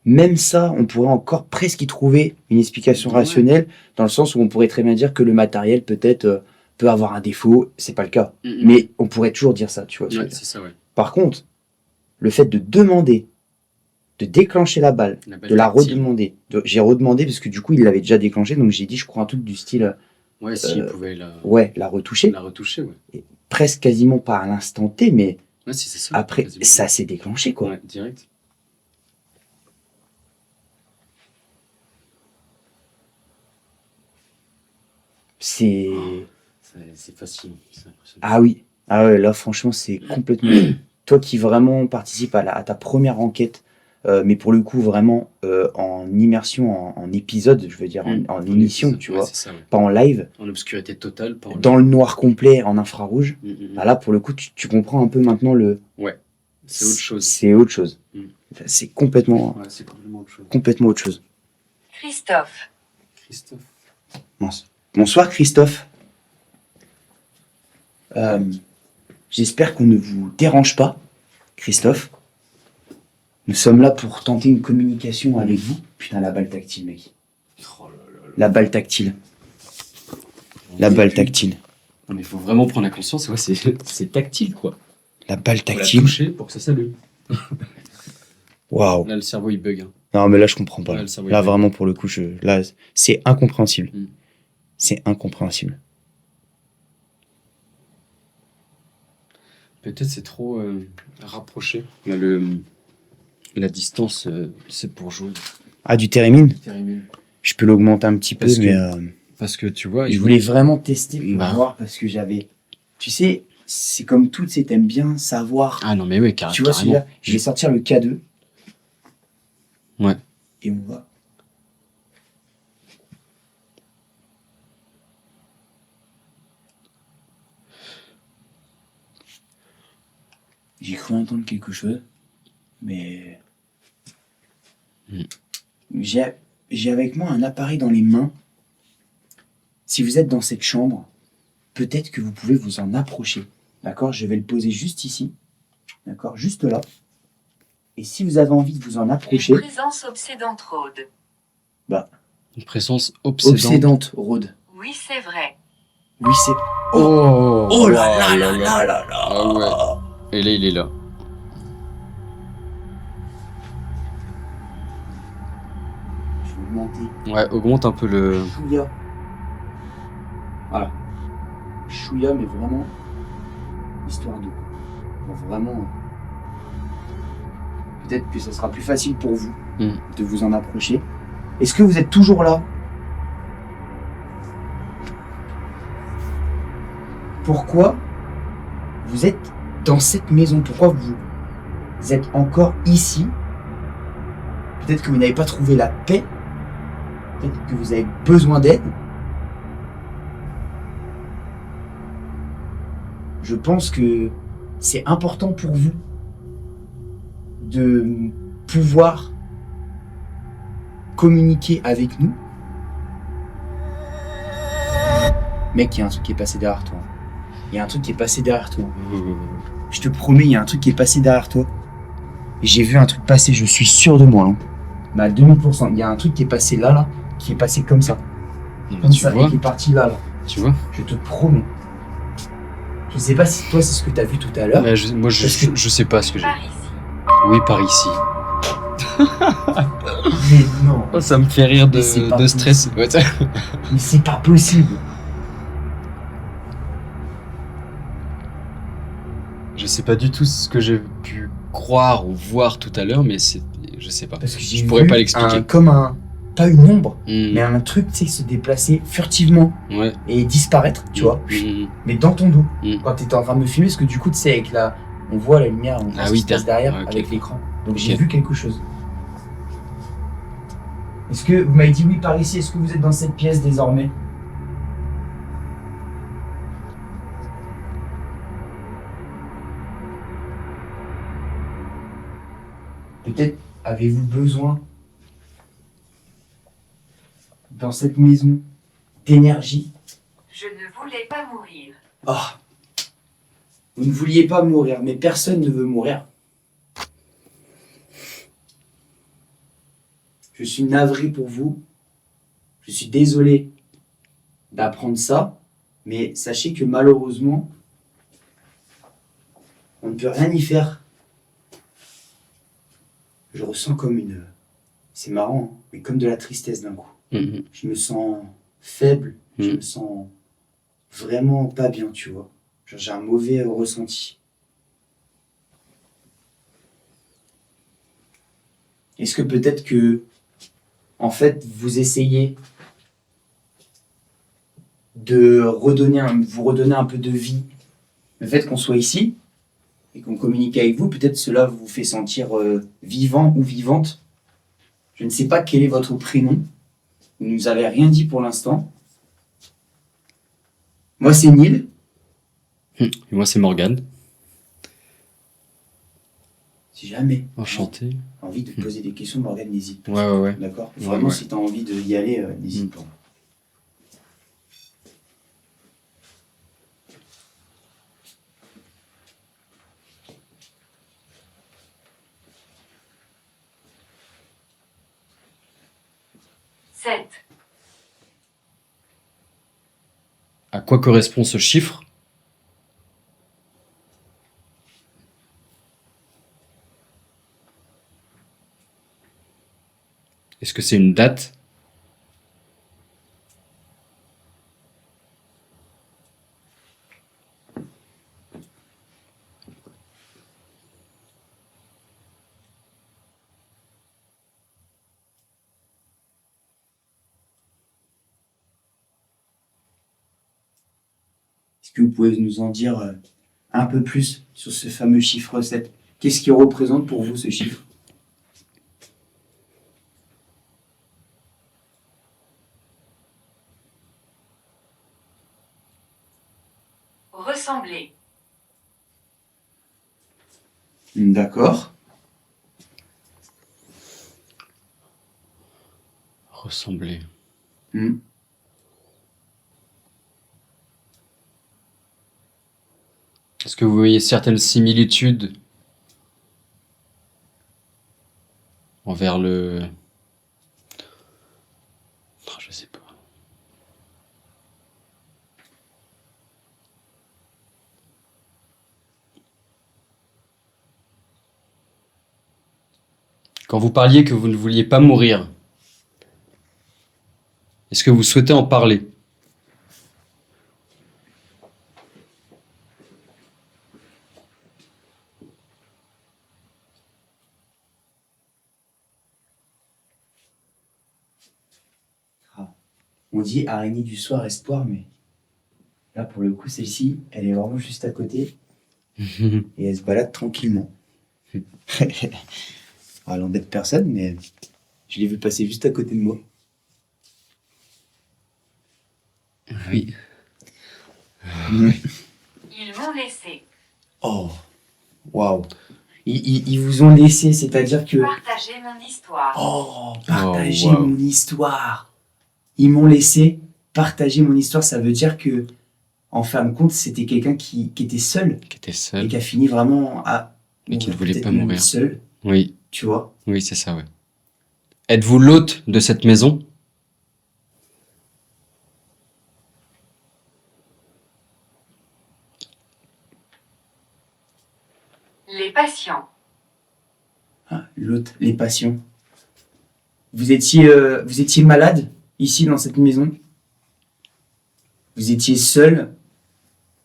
même ça, on pourrait encore presque y trouver une explication rationnelle, dans le sens où on pourrait très bien dire que le matériel peut-être peut avoir un défaut, c'est pas le cas. Mais on pourrait toujours dire ça, tu vois. Ouais, c'est ça, ouais. Par contre, le fait de demander, de déclencher la balle, de la redemander, j'ai redemandé parce que du coup il l'avait déjà déclenché, donc j'ai dit je crois un truc du style... Ouais, si il pouvait la retoucher. La retoucher, ouais. Et presque quasiment pas à l'instant T, mais Ouais, si, c'est ça. après, quasiment. ça s'est déclenché, quoi. Ouais, direct. C'est... C'est facile, c'est impressionnant. Ah oui. Ah ouais, là, franchement, c'est complètement... Toi qui vraiment participes à ta première enquête, mais pour le coup, vraiment en immersion, en épisode, je veux dire, en émission, épisode, tu ouais, vois, c'est ça, ouais. pas en live, En obscurité totale, pas en dans le noir complet, en infrarouge. Mm. Bah là, pour le coup, tu comprends un peu maintenant le... Ouais, c'est autre chose. C'est autre chose. Mm. Enfin, c'est complètement, Ouais, c'est complètement autre chose. complètement autre chose. Christophe. Christophe. Bonsoir Christophe. J'espère qu'on ne vous dérange pas, Christophe. Nous sommes là pour tenter une communication avec vous. Putain, la balle tactile, mec. Oh là là là. La balle tactile. La balle tactile. Non, mais il faut vraiment prendre la conscience, ouais, c'est tactile, quoi. La balle Faut la tactile. toucher pour que ça s'allume. Waouh. Là, le cerveau, il bug. Hein. Non, mais là, je comprends pas. Ouais, le cerveau, Là, il bug. vraiment, pour le coup, là, c'est incompréhensible. Mm. C'est incompréhensible. Peut-être c'est trop rapproché. Là, la distance, c'est pour jouer. Ah, du térémine? Terrible. Je peux l'augmenter un petit peu, Parce que- mais Parce que tu vois, je voulais vraiment tester pour Bah. voir, parce que j'avais... Tu sais, c'est comme tout, tu sais, t'aimes bien savoir... Ah non, mais ouais, Tu vois carrément. celui-là, je vais sortir le K2. Ouais. Et on va. J'ai cru entendre quelque chose, mais j'ai avec moi un appareil dans les mains. Si vous êtes dans cette chambre, peut-être que vous pouvez vous en approcher. D'accord? Je vais le poser juste ici. D'accord? Juste là. Et si vous avez envie de vous en approcher... Une présence obsédante, Rhodes. Une présence obsédante. Obsédante, Rhodes. Oui, c'est vrai. Oui, c'est... Oh, Oh là là là là là là. Ah ouais. Et là, il est là. Je vais augmenter. Ouais, augmente un peu le... Chouïa. Voilà. Chouïa, mais vraiment... Histoire de... Bon, vraiment... Peut-être que ça sera plus facile pour vous de vous en approcher. Est-ce que vous êtes toujours là? Pourquoi vous êtes dans cette maison? Pourquoi vous êtes encore ici? Peut-être que vous n'avez pas trouvé la paix. Peut-être que vous avez besoin d'aide. Je pense que c'est important pour vous de pouvoir communiquer avec nous. Mec, il y a un truc qui est passé derrière toi. Il y a un truc qui est passé derrière toi. Je te promets, il y a un truc qui est passé derrière toi. J'ai vu un truc passer, je suis sûr de moi. Hein. Mais à 2000%, il y a un truc qui est passé là, qui est passé comme ça. Comme Tu ça, vois et qui est parti là. Tu vois Je te promets. Je sais pas si toi, c'est ce que t'as vu tout à l'heure. Là, moi, je sais pas ce que j'ai. Par ici. Oui, par ici. Mais non. Oh, ça me fait rire Mais c'est pas de stress. Ouais, Mais c'est pas possible. je sais pas du tout ce que j'ai pu croire ou voir tout à l'heure, mais je sais pas. Parce que j'ai Je pourrais vu pas l'expliquer. pas une ombre, Mm. mais un truc, tu sais, se déplacer furtivement Ouais. et disparaître, tu vois. Mm. Mais dans ton dos, Mm. quand t'étais en train de me filmer, parce que du coup, tu sais, avec on voit la lumière, on voit Ah ce oui, qui se passe derrière ouais, ok. avec l'écran. Donc Ok. j'ai vu quelque chose. Est-ce que vous m'avez dit oui par ici? Est-ce que vous êtes dans cette pièce désormais? Peut-être avez-vous besoin, dans cette maison, d'énergie. Je ne voulais pas mourir. Oh, vous ne vouliez pas mourir, mais personne ne veut mourir. Je suis navré pour vous. Je suis désolé d'apprendre ça, mais sachez que malheureusement, on ne peut rien y faire. Je ressens comme une... C'est marrant, hein, mais comme de la tristesse d'un coup. Je me sens faible, je me sens vraiment pas bien, tu vois. Genre, j'ai un mauvais ressenti. Est-ce que peut-être que, en fait, vous essayez de vous redonner un peu de vie? Le fait qu'on soit ici et qu'on communique avec vous, peut-être cela vous fait sentir vivant ou vivante. Je ne sais pas quel est votre prénom. Vous ne nous avez rien dit pour l'instant. Moi, c'est Neil. Et moi, c'est Morgane. Si jamais Enchanté. t'as envie de te poser des questions, Morgane, n'hésite pas. Ouais. D'accord. Ouais, Vraiment, ouais. si tu as envie d'y aller, n'hésite pas. Sept. À quoi correspond ce chiffre? Est-ce que c'est une date? Est-ce que vous pouvez nous en dire un peu plus sur ce fameux chiffre 7? Qu'est-ce qui représente pour vous ce chiffre? Ressembler. D'accord. Ressembler. Hmm. Est-ce que vous voyez certaines similitudes envers le... Oh, je sais pas. Quand vous parliez que vous ne vouliez pas mourir, est-ce que vous souhaitez en parler? On dit araignée du soir, espoir, mais là, pour le coup, celle-ci, elle est vraiment juste à côté et elle se balade tranquillement. Elle embête personne, mais je l'ai vu passer juste à côté de moi. Oui. Ils m'ont laissé. Oh, waouh. Ils vous ont laissé, c'est-à-dire que... Partager mon histoire. Oh, partager Oh, wow. mon histoire. Ils m'ont laissé partager mon histoire, ça veut dire que, en fin de compte, c'était quelqu'un qui était seul Qui était et seul qui a fini vraiment à et qui ne mourir voulait peut-être pas même mourir. seul, Oui, tu vois. oui, c'est ça, ouais. Êtes-vous l'hôte de cette maison? Les patients. Ah, l'autre, les patients. Vous étiez malade ici dans cette maison. Vous étiez seul,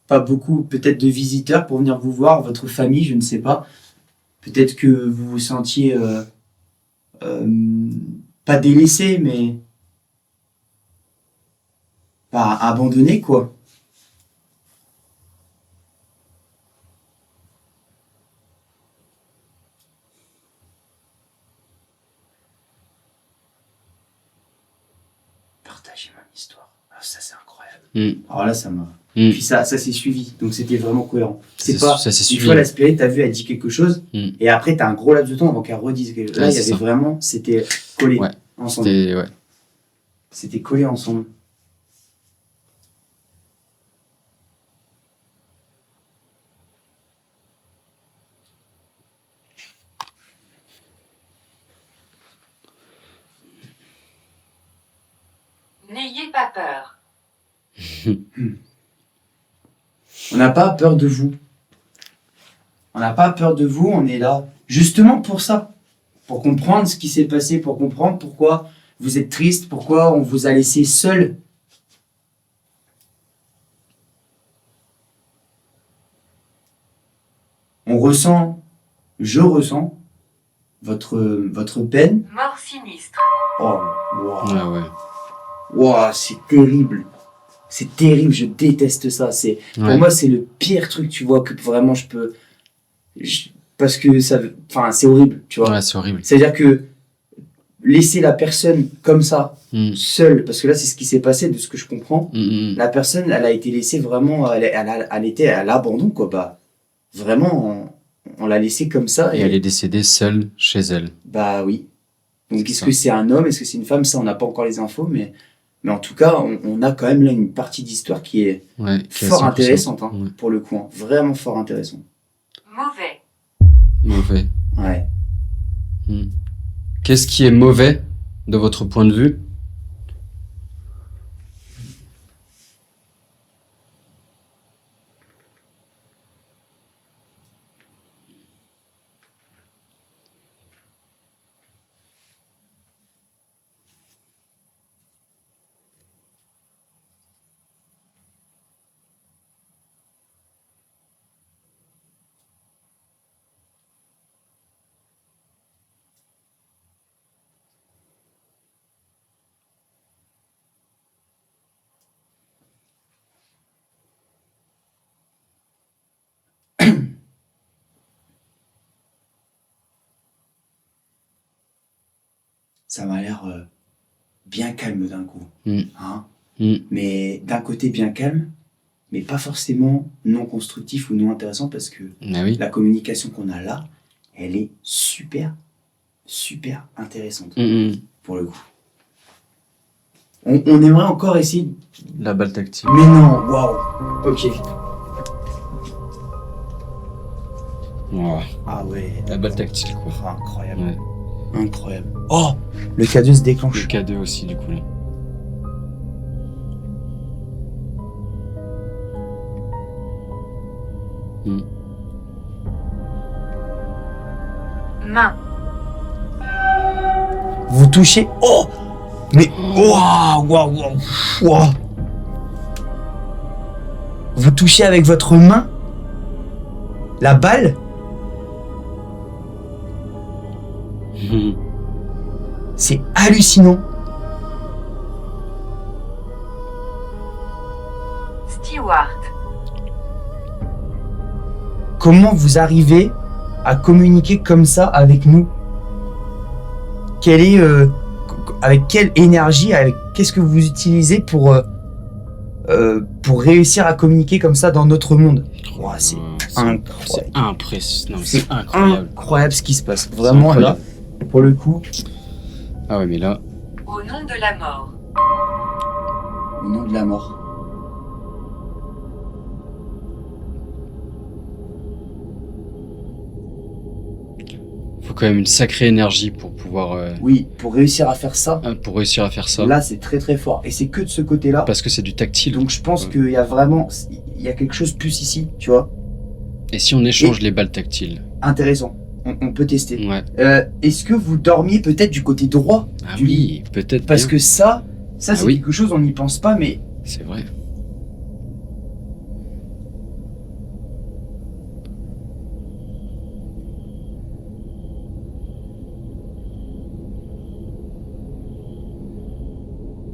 pas beaucoup peut-être de visiteurs pour venir vous voir, votre famille, je ne sais pas. Peut-être que vous vous sentiez euh, pas délaissé, mais pas abandonné, quoi. partager mon histoire. Ah, ça, c'est incroyable. Mm. Alors là, ça m'a... Mm. Puis ça s'est suivi, donc c'était vraiment cohérent. C'est C'est- pas... ça s'est Une suivi. fois la spirit, t'as vu, elle dit quelque chose, Mm. et après, t'as un gros laps de temps avant qu'elle redise quelque chose. Là, Ouais, il y c'est avait ça. vraiment... C'était collé Ouais. ensemble. C'était, ouais. C'était collé ensemble. N'ayez pas peur. On n'a pas peur de vous. On n'a pas peur de vous, on est là justement pour ça. Pour comprendre ce qui s'est passé, pour comprendre pourquoi vous êtes triste, pourquoi on vous a laissé seul. On ressent, je ressens votre peine. Mort sinistre. Oh, wow. Ah ouais. Wow, c'est terrible. C'est terrible, je déteste ça. Pour Ouais. moi, c'est le pire truc, tu vois, que vraiment parce que ça, enfin, c'est horrible, tu vois. Ouais, c'est horrible. C'est-à-dire que laisser la personne comme ça, Mm. seule, parce que là, c'est ce qui s'est passé, de ce que je comprends. Mm, mm. La personne, elle a été laissée vraiment, elle était à l'abandon, quoi. Bah, vraiment, on l'a laissée comme ça. Et elle est décédée seule chez elle. Bah oui. Donc, C'est est-ce ça. que c'est un homme, est-ce que c'est une femme? Ça, on n'a pas encore les infos, mais en tout cas, on a quand même là une partie d'histoire qui est Ouais, qui est fort 100%. intéressante, hein, Ouais. pour le coup. Hein. Vraiment fort intéressant. Mauvais. Mauvais. Ouais. Mm. Qu'est-ce qui est mauvais de votre point de vue? Ça m'a l'air bien calme d'un coup. Mm. Hein. Mm. Mais d'un côté bien calme, mais pas forcément non constructif ou non intéressant, parce que Ah oui. la communication qu'on a là, elle est super, super intéressante, Mm, mm. pour le coup. On aimerait encore essayer... La balle tactile. Mais non, waouh. Ok. Ouais. Ah ouais. La balle tactile, quoi. Ah, incroyable. Ouais. Incroyable. Oh, le K2 se Le déclenche. K2 aussi, du coup, là. Mm. Main. Vous touchez... Oh. Mais... Waouh, waouh, waouh, waouh. Vous touchez avec votre main la balle. Mm. C'est hallucinant. Stewart. Comment vous arrivez à communiquer comme ça avec nous? Quelle est, avec quelle énergie, avec qu'est-ce que vous utilisez pour réussir à communiquer comme ça dans notre monde? Ouah, c'est incroyable. C'est impressionnant. C'est C'est incroyable. incroyable ce qui se passe. Vraiment C'est là, incroyable. pour le coup, Ah ouais, mais là, Au nom de la mort. au nom de la mort. faut quand même une sacrée énergie pour pouvoir, Oui, pour réussir à faire ça, pour réussir à faire ça. là c'est très très fort. Et c'est que de ce côté-là. Parce que c'est du tactile. Donc je pense Ouais. qu'il y a vraiment, il y a quelque chose plus ici, tu vois, Et si on échange les balles tactiles? intéressant. On peut tester. Ouais. Est-ce que vous dormiez peut-être du côté droit Ah du lit? oui, peut-être. Parce bien. que ça c'est oui. quelque chose, on n'y pense pas, mais C'est vrai.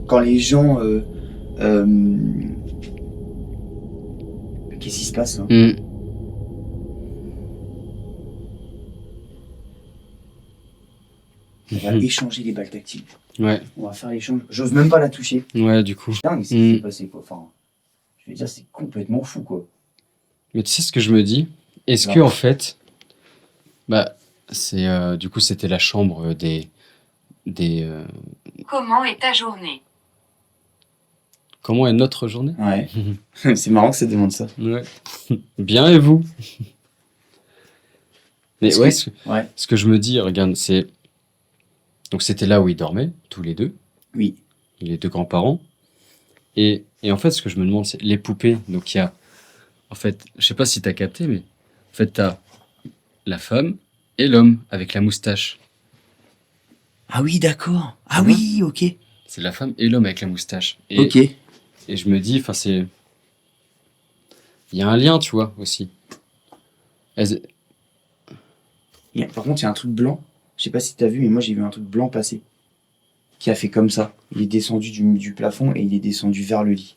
quand les gens... Qu'est-ce qui se passe hein? Mm. On va échanger les balles tactiles. Ouais, On va faire l'échange. J'ose même pas la toucher. ouais, du coup. Dingue, c'est ce qui s'est passé, quoi. Enfin, je veux dire, c'est complètement fou, quoi. Mais tu sais ce que je me dis? Est-ce que, Alors. en fait, bah, du coup, c'était la chambre des. Comment est ta journée? Comment est notre journée? Ouais. C'est marrant que ça demande ça. Ouais. Bien, et vous? Mais Est-ce ouais, que- Ouais. ce que je me dis, regarde, c'est. Donc, c'était là où ils dormaient, tous les deux, Oui. les deux grands-parents. Et en fait, ce que je me demande, c'est les poupées. Donc, il y a. En fait, je sais pas si t'as capté, mais. En fait, t'as la femme et l'homme avec la moustache. Ah oui, d'accord. Ah Mhm. oui, ok. C'est la femme et l'homme avec la moustache. Ok. Et je me dis, enfin, c'est. Il y a un lien, tu vois, aussi. Elles- Par contre, il y a un truc blanc. Je sais pas si t'as vu, mais moi j'ai vu un truc blanc passer. Qui a fait comme ça. Il est descendu du plafond et il est descendu vers le lit.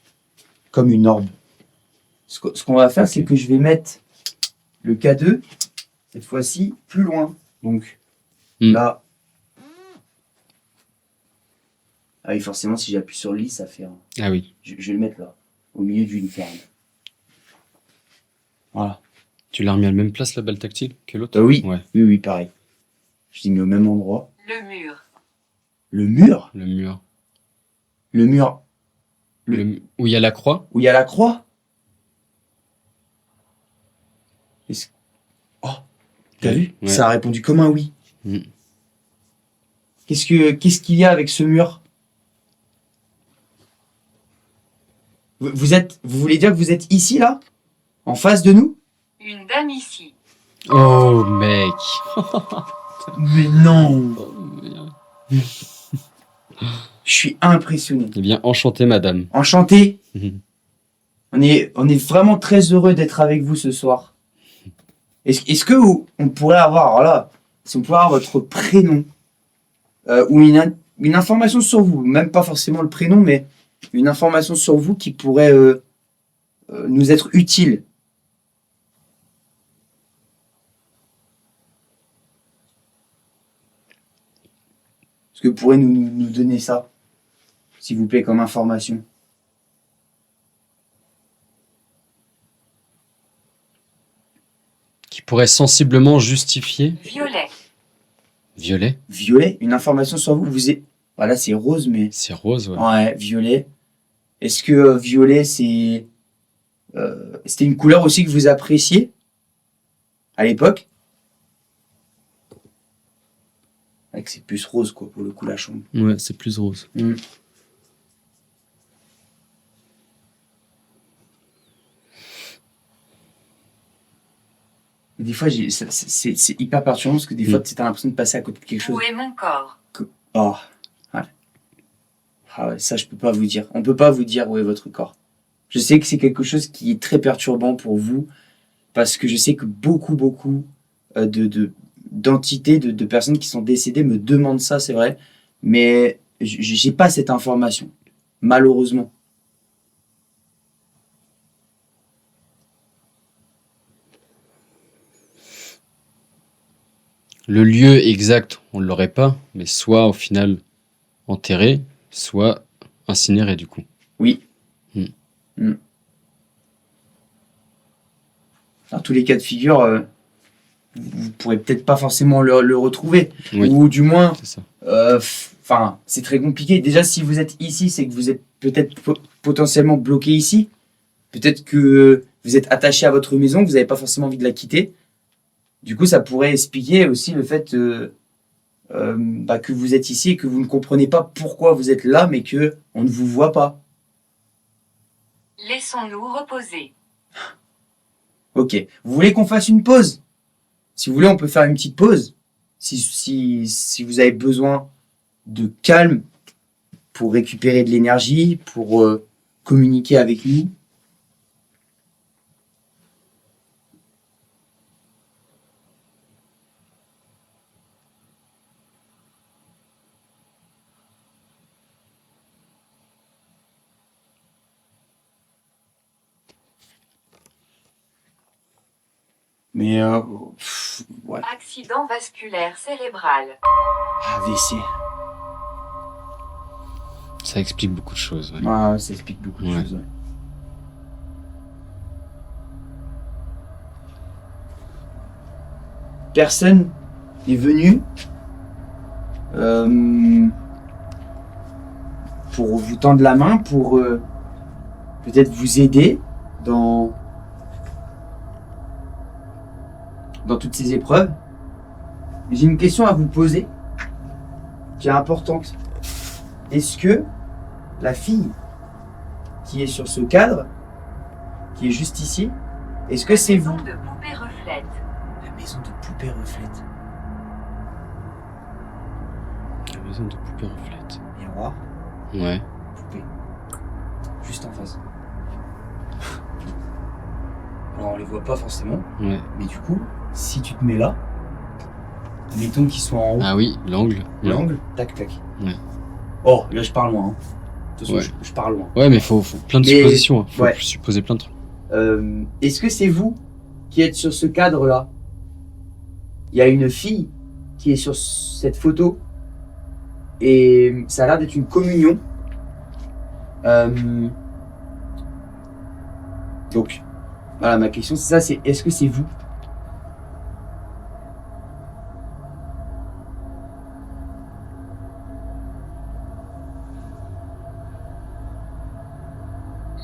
Comme une orbe. Ce qu'on va faire, Ok. c'est que je vais mettre le K2, cette fois-ci, plus loin. Donc, là. Ah oui, forcément, si j'appuie sur le lit, ça fait un. Ah oui. Je vais le mettre là, au milieu du lit ferme. Voilà. Tu l'as remis à la même place, la balle tactile, que l'autre? Oui. Ouais, Oui, pareil. Je l'ai mis au même endroit. Le mur. Le mur. le mur. Le mur Où il y a la croix? où il y a la croix. Oh, t'as vu? Ouais. Ça a répondu comme un oui. Mm. Qu'est-ce qu'il y a avec ce mur? Vous voulez dire que vous êtes ici, là? En face de nous? Une dame ici. Oh, mec! Mais non! Oh, merde. Je suis impressionné. Eh bien, enchanté, madame. Enchanté. Mhm. On est vraiment très heureux d'être avec vous ce soir. Est-ce que on pourrait avoir, alors là, si on pourrait avoir votre prénom ou une information sur vous, même pas forcément le prénom, mais une information sur vous qui pourrait nous être utile. Est-ce que vous pourrez nous donner ça, s'il vous plaît, comme information? Qui pourrait sensiblement justifier. Violet. Violet? Violet, une information sur vous. Voilà, c'est rose, mais C'est rose, ouais. ouais, violet. Est-ce que violet, c'était une couleur aussi que vous appréciez à l'époque? Ouais, que c'est plus rose, quoi, pour le coup, la chambre. Ouais, c'est plus rose. Des fois, c'est hyper perturbant parce que des fois, t'as l'impression de passer à côté de quelque chose. Où est mon corps? Oh, ouais. Ah ouais, ça, je peux pas vous dire. On peut pas vous dire où est votre corps. Je sais que c'est quelque chose qui est très perturbant pour vous parce que je sais que beaucoup d'entités, de personnes qui sont décédées me demandent ça, c'est vrai. Mais j'ai pas cette information, malheureusement. Le lieu exact, on ne l'aurait pas, mais soit au final enterré, soit incinéré du coup. Oui. Mm. Dans tous les cas de figure, vous pourrez peut-être pas forcément le retrouver. Oui, Ou du moins, c'est ça. enfin, c'est très compliqué. Déjà, si vous êtes ici, c'est que vous êtes peut-être potentiellement bloqué ici. Peut-être que vous êtes attaché à votre maison, vous n'avez pas forcément envie de la quitter. Du coup, ça pourrait expliquer aussi le fait que vous êtes ici et que vous ne comprenez pas pourquoi vous êtes là, mais que on ne vous voit pas. Laissons-nous reposer. Ok. Vous voulez qu'on fasse une pause? Si vous voulez, on peut faire une petite pause. Si vous avez besoin de calme pour récupérer de l'énergie, pour communiquer avec nous. Mais ouais, Ouais. Accident vasculaire cérébral. AVC. Ça explique beaucoup de choses. Ouais. Ouais, ça explique beaucoup de Ouais. choses. Ouais. Personne n'est venu pour vous tendre la main, pour peut-être vous aider dans toutes ces épreuves. J'ai une question à vous poser qui est importante. Est-ce que la fille qui est sur ce cadre, qui est juste ici, est-ce que c'est vous? Maison de poupée reflète. La maison de poupée reflète. La maison de poupée reflète. Miroir, Ouais. poupée. Juste en face. Alors on les voit pas forcément, Ouais. mais du coup, si tu te mets là, mettons qu'ils sont en haut, Ah oui, l'angle. Ouais. l'angle, tac tac. Ouais. Oh, là je pars loin. Hein. De toute façon, Ouais. je pars loin. Ouais, mais faut plein de Mais- suppositions. Hein. Faut ouais. supposer plein de trucs. Est-ce que c'est vous qui êtes sur ce cadre-là? Il y a une fille qui est sur cette photo et ça a l'air d'être une communion. Donc, voilà, ma question c'est ça, c'est est-ce que c'est vous?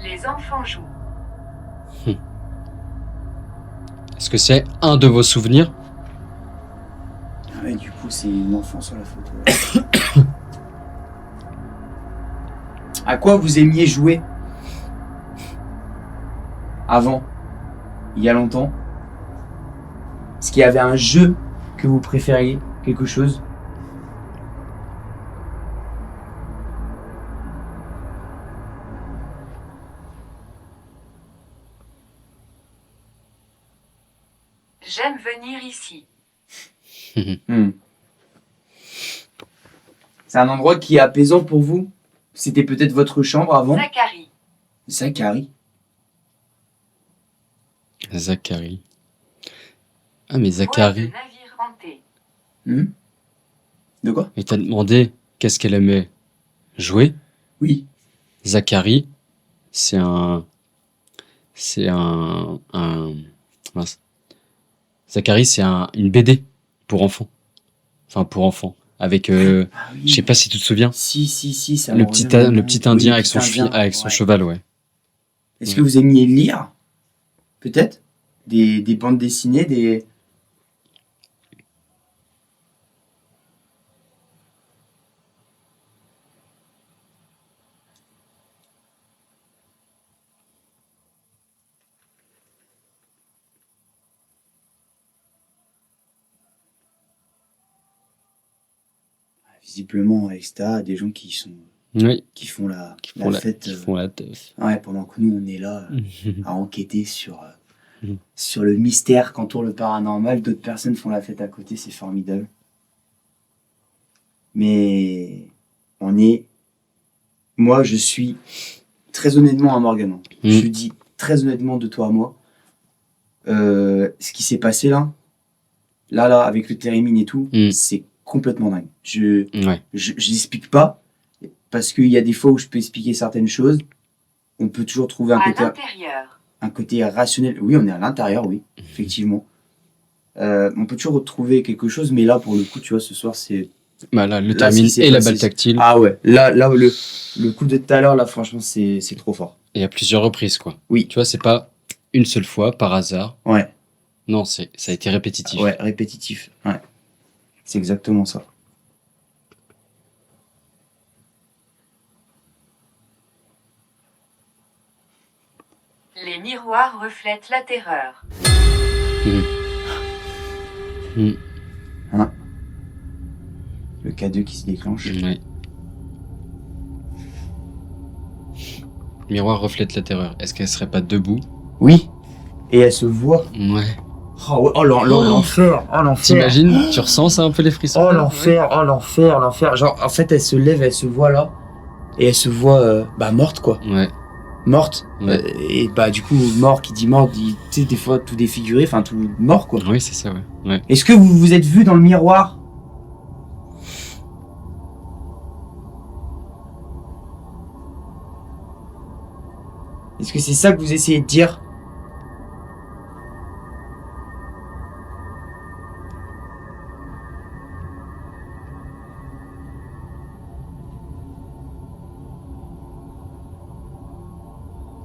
Les enfants jouent. Est-ce que c'est un de vos souvenirs? Ah ouais, du coup, c'est une enfant sur la photo. À quoi vous aimiez jouer avant, il y a longtemps? Est-ce qu'il y avait un jeu que vous préfériez? Quelque chose? J'aime venir ici. Hmm. C'est un endroit qui est apaisant pour vous? C'était peut-être votre chambre avant? Zacharie. Zacharie. Zacharie. Ah, mais Voile de Zacharie. navire hanté. Hmm. De quoi? Il t'a demandé qu'est-ce qu'elle aimait jouer. Oui. Zacharie, c'est mince. Zacharie, c'est une BD pour enfants. Enfin, pour enfants. Avec, Ah oui. je sais pas si tu te souviens. Si, ça Le me petit, revient maintenant. le petit Oui, indien le avec petit son, indien, avec son ouais. cheval, ouais. Est-ce que vous aimiez lire? Peut-être? Des bandes dessinées, des... Visiblement, avec ça, des gens qui Oui. font la Font fête. qui font la teuf. Ouais, pendant que nous, on est là à enquêter Mhm. sur le mystère qu'entoure le paranormal. D'autres personnes font la fête à côté, c'est formidable. Mais moi, je suis très honnêtement à Morgan. Hein. Mhm. Je dis très honnêtement de toi à moi. Ce qui s'est passé là, avec le térémine et tout, Mhm. c'est complètement dingue. Ouais. Je n'explique pas, parce qu'il y a des fois où je peux expliquer certaines choses. On peut toujours trouver À l'intérieur. un côté rationnel. Oui, on est à l'intérieur, oui, effectivement. On peut toujours retrouver quelque chose, mais là, pour le coup, tu vois, ce soir, c'est... Bah là, le Là, termine ce qui s'est et la passé, balle tactile. Ah ouais, là le coup de tout à l'heure, là, franchement, c'est trop fort. Et à plusieurs reprises, quoi. Oui. Tu vois, c'est pas une seule fois, par hasard. Ouais, Non, ça a été répétitif. ouais, répétitif. Ouais, c'est exactement ça. Les miroirs reflètent la terreur. Le K2 qui se déclenche. Ouais. Miroir reflète la terreur. Est-ce qu'elle serait pas debout? Oui, et elle se voit. Ouais. Oh, ouais, oh l'enfer, oh l'enfer. T'imagines? Tu ressens ça un peu les frissons? Oh l'enfer, oh l'enfer. Genre, en fait, elle se lève, elle se voit là. Et elle se voit morte, quoi. Ouais. morte. Ouais. Et bah du coup, mort qui dit mort dit, tu sais, des fois tout défiguré, enfin tout mort quoi. Oui, c'est ça, ouais. Ouais. Est-ce que vous vous êtes vu dans le miroir? Est-ce que c'est ça que vous essayez de dire?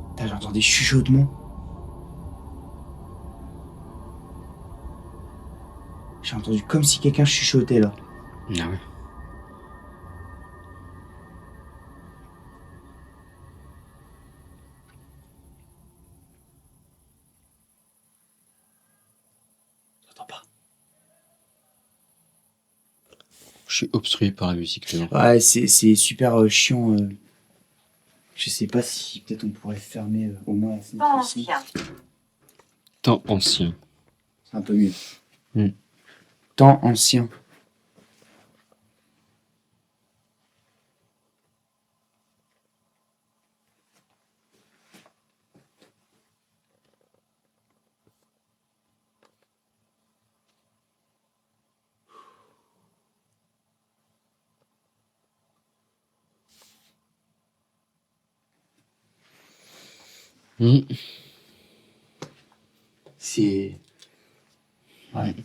Putain, j'entends des chuchotements. J'ai entendu comme si quelqu'un chuchotait là. Ah ouais. J'entends pas. Je suis obstrué par la musique, là. Ouais, c'est super chiant. Je sais pas si peut-être on pourrait fermer au moins la fenêtre Temps ici. ancien. Temps ancien. C'est un peu mieux. Mm. Temps ancien. Mm. C'est... Ouais.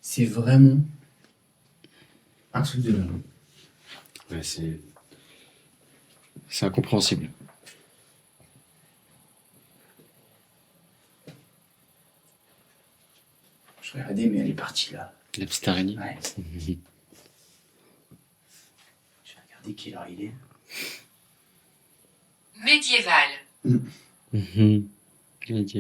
C'est vraiment un truc de dingue. Ouais, c'est incompréhensible. Je regardais, mais elle est partie là. La petite araignée. Ouais. Mhm. Je vais regarder quelle heure il est. Médiéval. Mhm. Ok.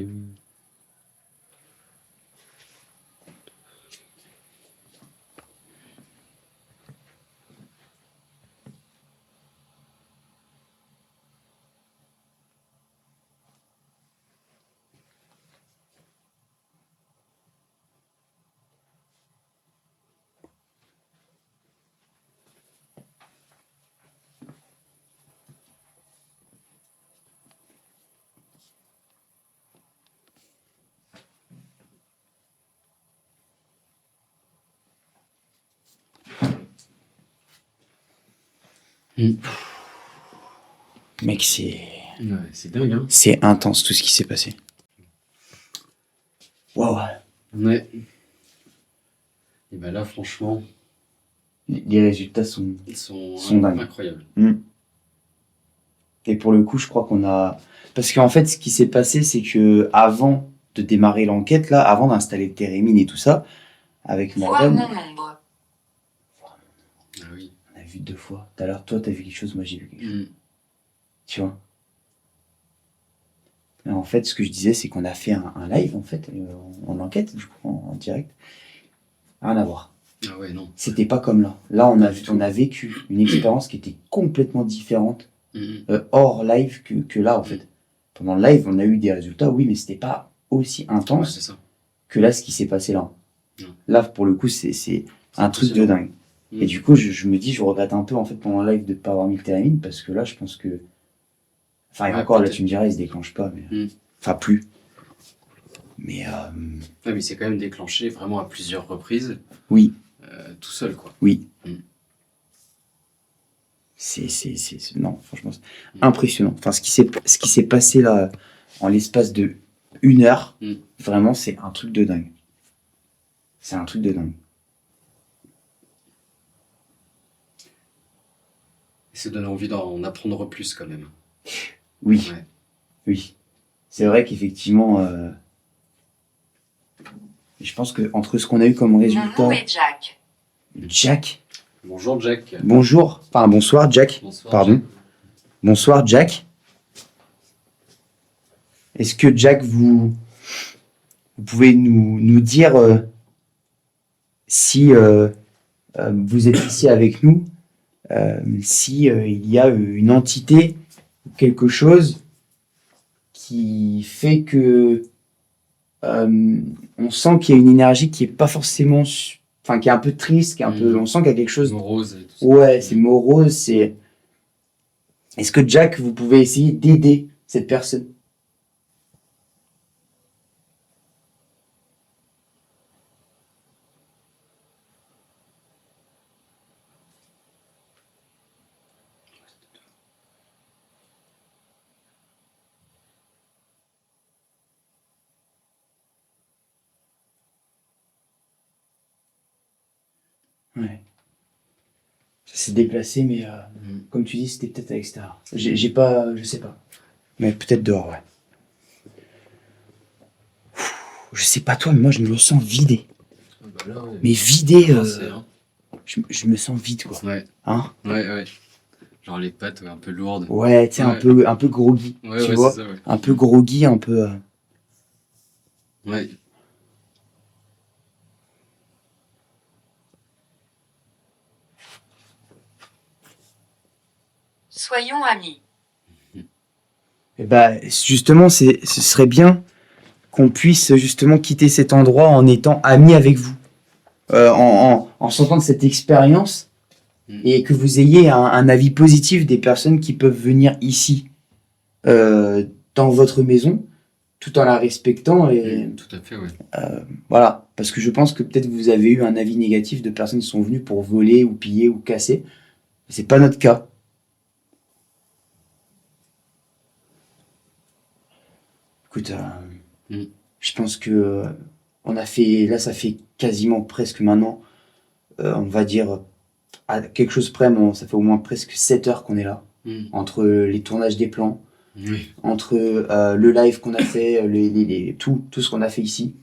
Mm. Mec, c'est... Ouais, c'est dingue, hein. C'est intense tout ce qui s'est passé. Waouh. Ouais. Et ben là, franchement, Les résultats sont... ils sont dingues. incroyables. Et pour le coup, je crois qu'on a... Parce qu'en fait, ce qui s'est passé, c'est que avant de démarrer l'enquête, là, avant d'installer Térémine et tout ça, avec Voir Morgan, mon ombre. Ah oui. on a vu 2 fois. Tout à l'heure, toi, t'as vu quelque chose, moi, j'ai vu quelque chose. Mm. Tu vois. Et en fait, ce que je disais, c'est qu'on a fait un live, en fait, en enquête, du coup, en direct. Rien à voir. Ah ouais, non. C'était pas comme là. Là, on a vécu une expérience qui était complètement différente, Mm. hors live que là, en fait. Pendant le live, on a eu des résultats, oui, mais c'était pas aussi Ouais, intense c'est ça. que là, ce qui s'est passé là. Non. Là, pour le coup, c'est un truc de impressionnant. dingue. Mm. Et du coup, je me dis, je regrette un peu, en fait, pendant le live de pas avoir mis le Térémine, parce que là, je pense que... Enfin, et Ouais, encore, là, peut-être. tu me dirais, il se déclenche pas, mais... Mm. Enfin, plus. Mais, Ouais, mais c'est quand même déclenché vraiment à plusieurs reprises, oui, tout seul, quoi. oui. Mm. Non, franchement, c'est impressionnant. Enfin, ce qui s'est passé là, en l'espace de 1 heure, Mm. vraiment, c'est un truc de dingue. C'est un truc de dingue. Et ça donne envie d'en apprendre plus, quand même. Oui, Ouais. oui. C'est vrai qu'effectivement, je pense que entre ce qu'on a eu comme Mon résultat, nom est Jack. Jack, Bonjour, Jack. bonjour, enfin bonsoir Jack, Bonsoir. pardon, Jack. bonsoir Jack. Est-ce que Jack, vous pouvez nous dire si vous êtes ici avec nous, si il y a une entité ou quelque chose qui fait que on sent qu'il y a une énergie qui est pas forcément, enfin qui est un peu triste, qui est un peu, on sent qu'il y a quelque chose. Morose et tout ça. Ouais, c'est morose, c'est Est-ce que Jack, vous pouvez essayer d'aider cette personne? Ouais. Ça s'est déplacé, mais comme tu dis, c'était peut-être à l'extérieur. J'ai pas, je sais pas. Mais peut-être dehors, ouais. Je sais pas toi, mais moi je me sens vidé. Bah là, ouais. Mais vidé, Hein. je me sens vide, quoi. Ouais. Hein? Ouais. Genre les pattes un peu lourdes. Ouais, tu sais, Ouais. un peu groggy, Ouais, tu ouais, vois? c'est ça, ouais. Un peu groggy, un peu... Ouais. Soyons amis. Et bah, justement, ce serait bien qu'on puisse justement quitter cet endroit en étant amis avec vous. En sortant de cette expérience et que vous ayez un avis positif des personnes qui peuvent venir ici, dans votre maison, tout en la respectant et Tout à fait, ouais. voilà. Parce que je pense que peut-être vous avez eu un avis négatif de personnes qui sont venues pour voler ou piller ou casser. C'est pas notre cas. Écoute, je pense que on a fait, là ça fait quasiment presque maintenant, on va dire à quelque chose près, mais ça fait au moins presque 7 heures qu'on est là, entre les tournages des plans, Oui. entre le live qu'on a fait, tout ce qu'on a fait ici.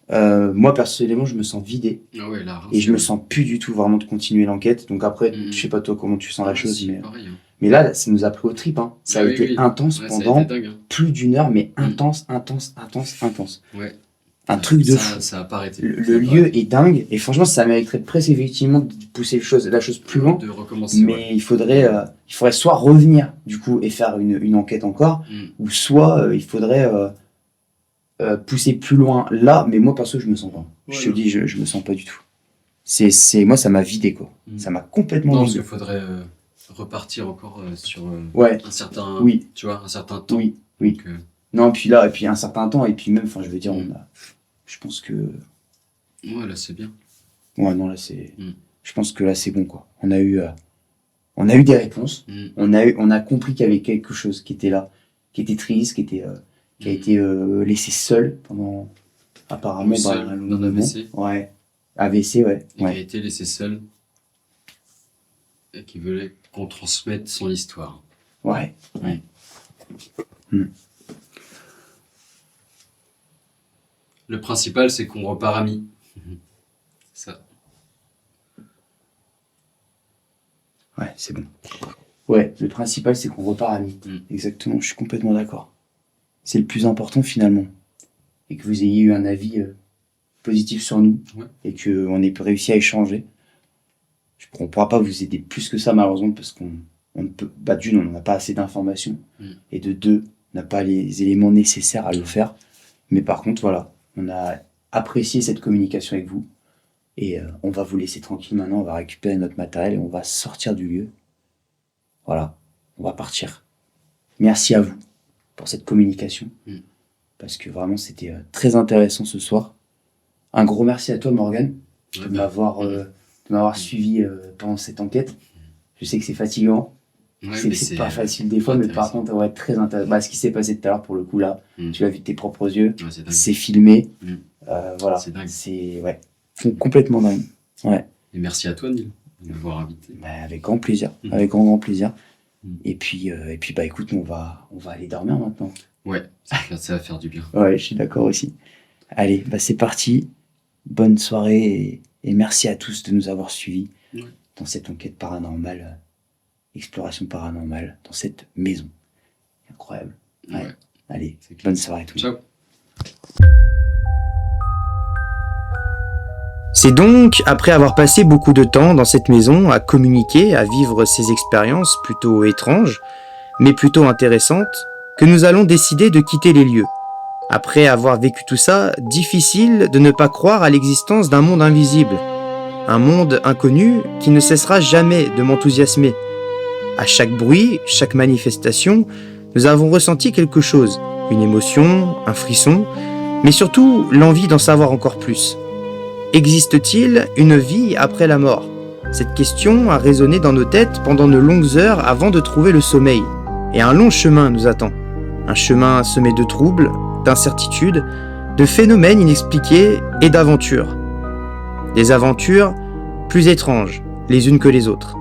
Moi personnellement je me sens vidé Ah ouais, là, et je me sens plus du tout vraiment de continuer l'enquête. Donc après, je sais pas toi comment tu sens la chose, si, mais, pareil, hein. mais là ça nous a pris au trip, hein. Ça a Ah oui, été oui. intense Ouais, ça a pendant été dingue, hein. plus d'une heure, mais intense. Ouais. Un truc de fou. Ça a pas arrêté. Le lieu est dingue et franchement ça mériterait presque effectivement de pousser la chose plus loin. De recommencer, Mais ouais. il faudrait soit revenir du coup et faire une enquête encore, ou soit il faudrait pousser plus loin là. Mais moi perso je me sens pas. Ouais, Je te non. dis, je me sens pas du tout. Moi ça m'a vidé quoi. Ça m'a complètement Non, parce vidé. qu'il faudrait repartir encore sur Ouais. un certain, Oui. tu vois, un certain temps. Oui. Donc, Non, et puis un certain temps et puis même, enfin je veux dire, je pense que ouais, là c'est bien. ouais non là c'est, Mm. je pense que là c'est bon quoi. On a eu des réponses. On a compris qu'il y avait quelque chose qui était là, qui était triste, qui a été laissé seul pendant apparemment Oui, seul, un long dans un moment. AVC. Ouais. AVC, ouais. Et qui a été laissé seul et qui voulait qu'on transmette son histoire. Ouais. Le principal, c'est qu'on repart amis. Ça. Ouais, c'est bon. Ouais, le principal c'est qu'on repart amis. Exactement, je suis complètement d'accord. C'est le plus important finalement. Et que vous ayez eu un avis positif sur nous. Ouais. Et qu'on ait réussi à échanger. On ne pourra pas vous aider plus que ça malheureusement parce qu'on ne peut, bah, d'une, on n'a pas assez d'informations. Et de deux, on n'a pas les éléments nécessaires à le faire. Mais par contre, voilà, on a apprécié cette communication avec vous. Et on va vous laisser tranquille maintenant, on va récupérer notre matériel et on va sortir du lieu. Voilà, on va partir. Merci à vous pour cette communication. Parce que vraiment, c'était très intéressant ce soir. Un gros merci à toi, Morgane, de m'avoir suivi pendant cette enquête. Je sais que c'est fatigant. Ouais, Je sais que c'est pas facile des fois, mais par contre, ouais, très intéressant. Bah, ce qui s'est passé tout à l'heure, pour le coup, là, tu l'as vu de tes propres yeux. Ouais, c'est filmé. Voilà. C'est dingue. C'est complètement dingue. Ouais. Et merci à toi, Neil, de m'avoir invité. Bah, avec grand plaisir. Avec grand plaisir. Et puis, bah, écoute, on va aller dormir maintenant. Ouais, ça va faire du bien. Ouais, je suis d'accord aussi. Allez, bah, c'est parti. Bonne soirée et merci à tous de nous avoir suivis dans cette enquête paranormale, exploration paranormale, dans cette maison. Incroyable. Ouais. Allez, bonne soirée à tous. Ciao. C'est donc après avoir passé beaucoup de temps dans cette maison à communiquer, à vivre ces expériences plutôt étranges, mais plutôt intéressantes, que nous allons décider de quitter les lieux. Après avoir vécu tout ça, difficile de ne pas croire à l'existence d'un monde invisible. Un monde inconnu qui ne cessera jamais de m'enthousiasmer. À chaque bruit, chaque manifestation, nous avons ressenti quelque chose, une émotion, un frisson, mais surtout l'envie d'en savoir encore plus. Existe-t-il une vie après la mort ? Cette question a résonné dans nos têtes pendant de longues heures avant de trouver le sommeil. Et un long chemin nous attend. Un chemin semé de troubles, d'incertitudes, de phénomènes inexpliqués et d'aventures. Des aventures plus étranges les unes que les autres.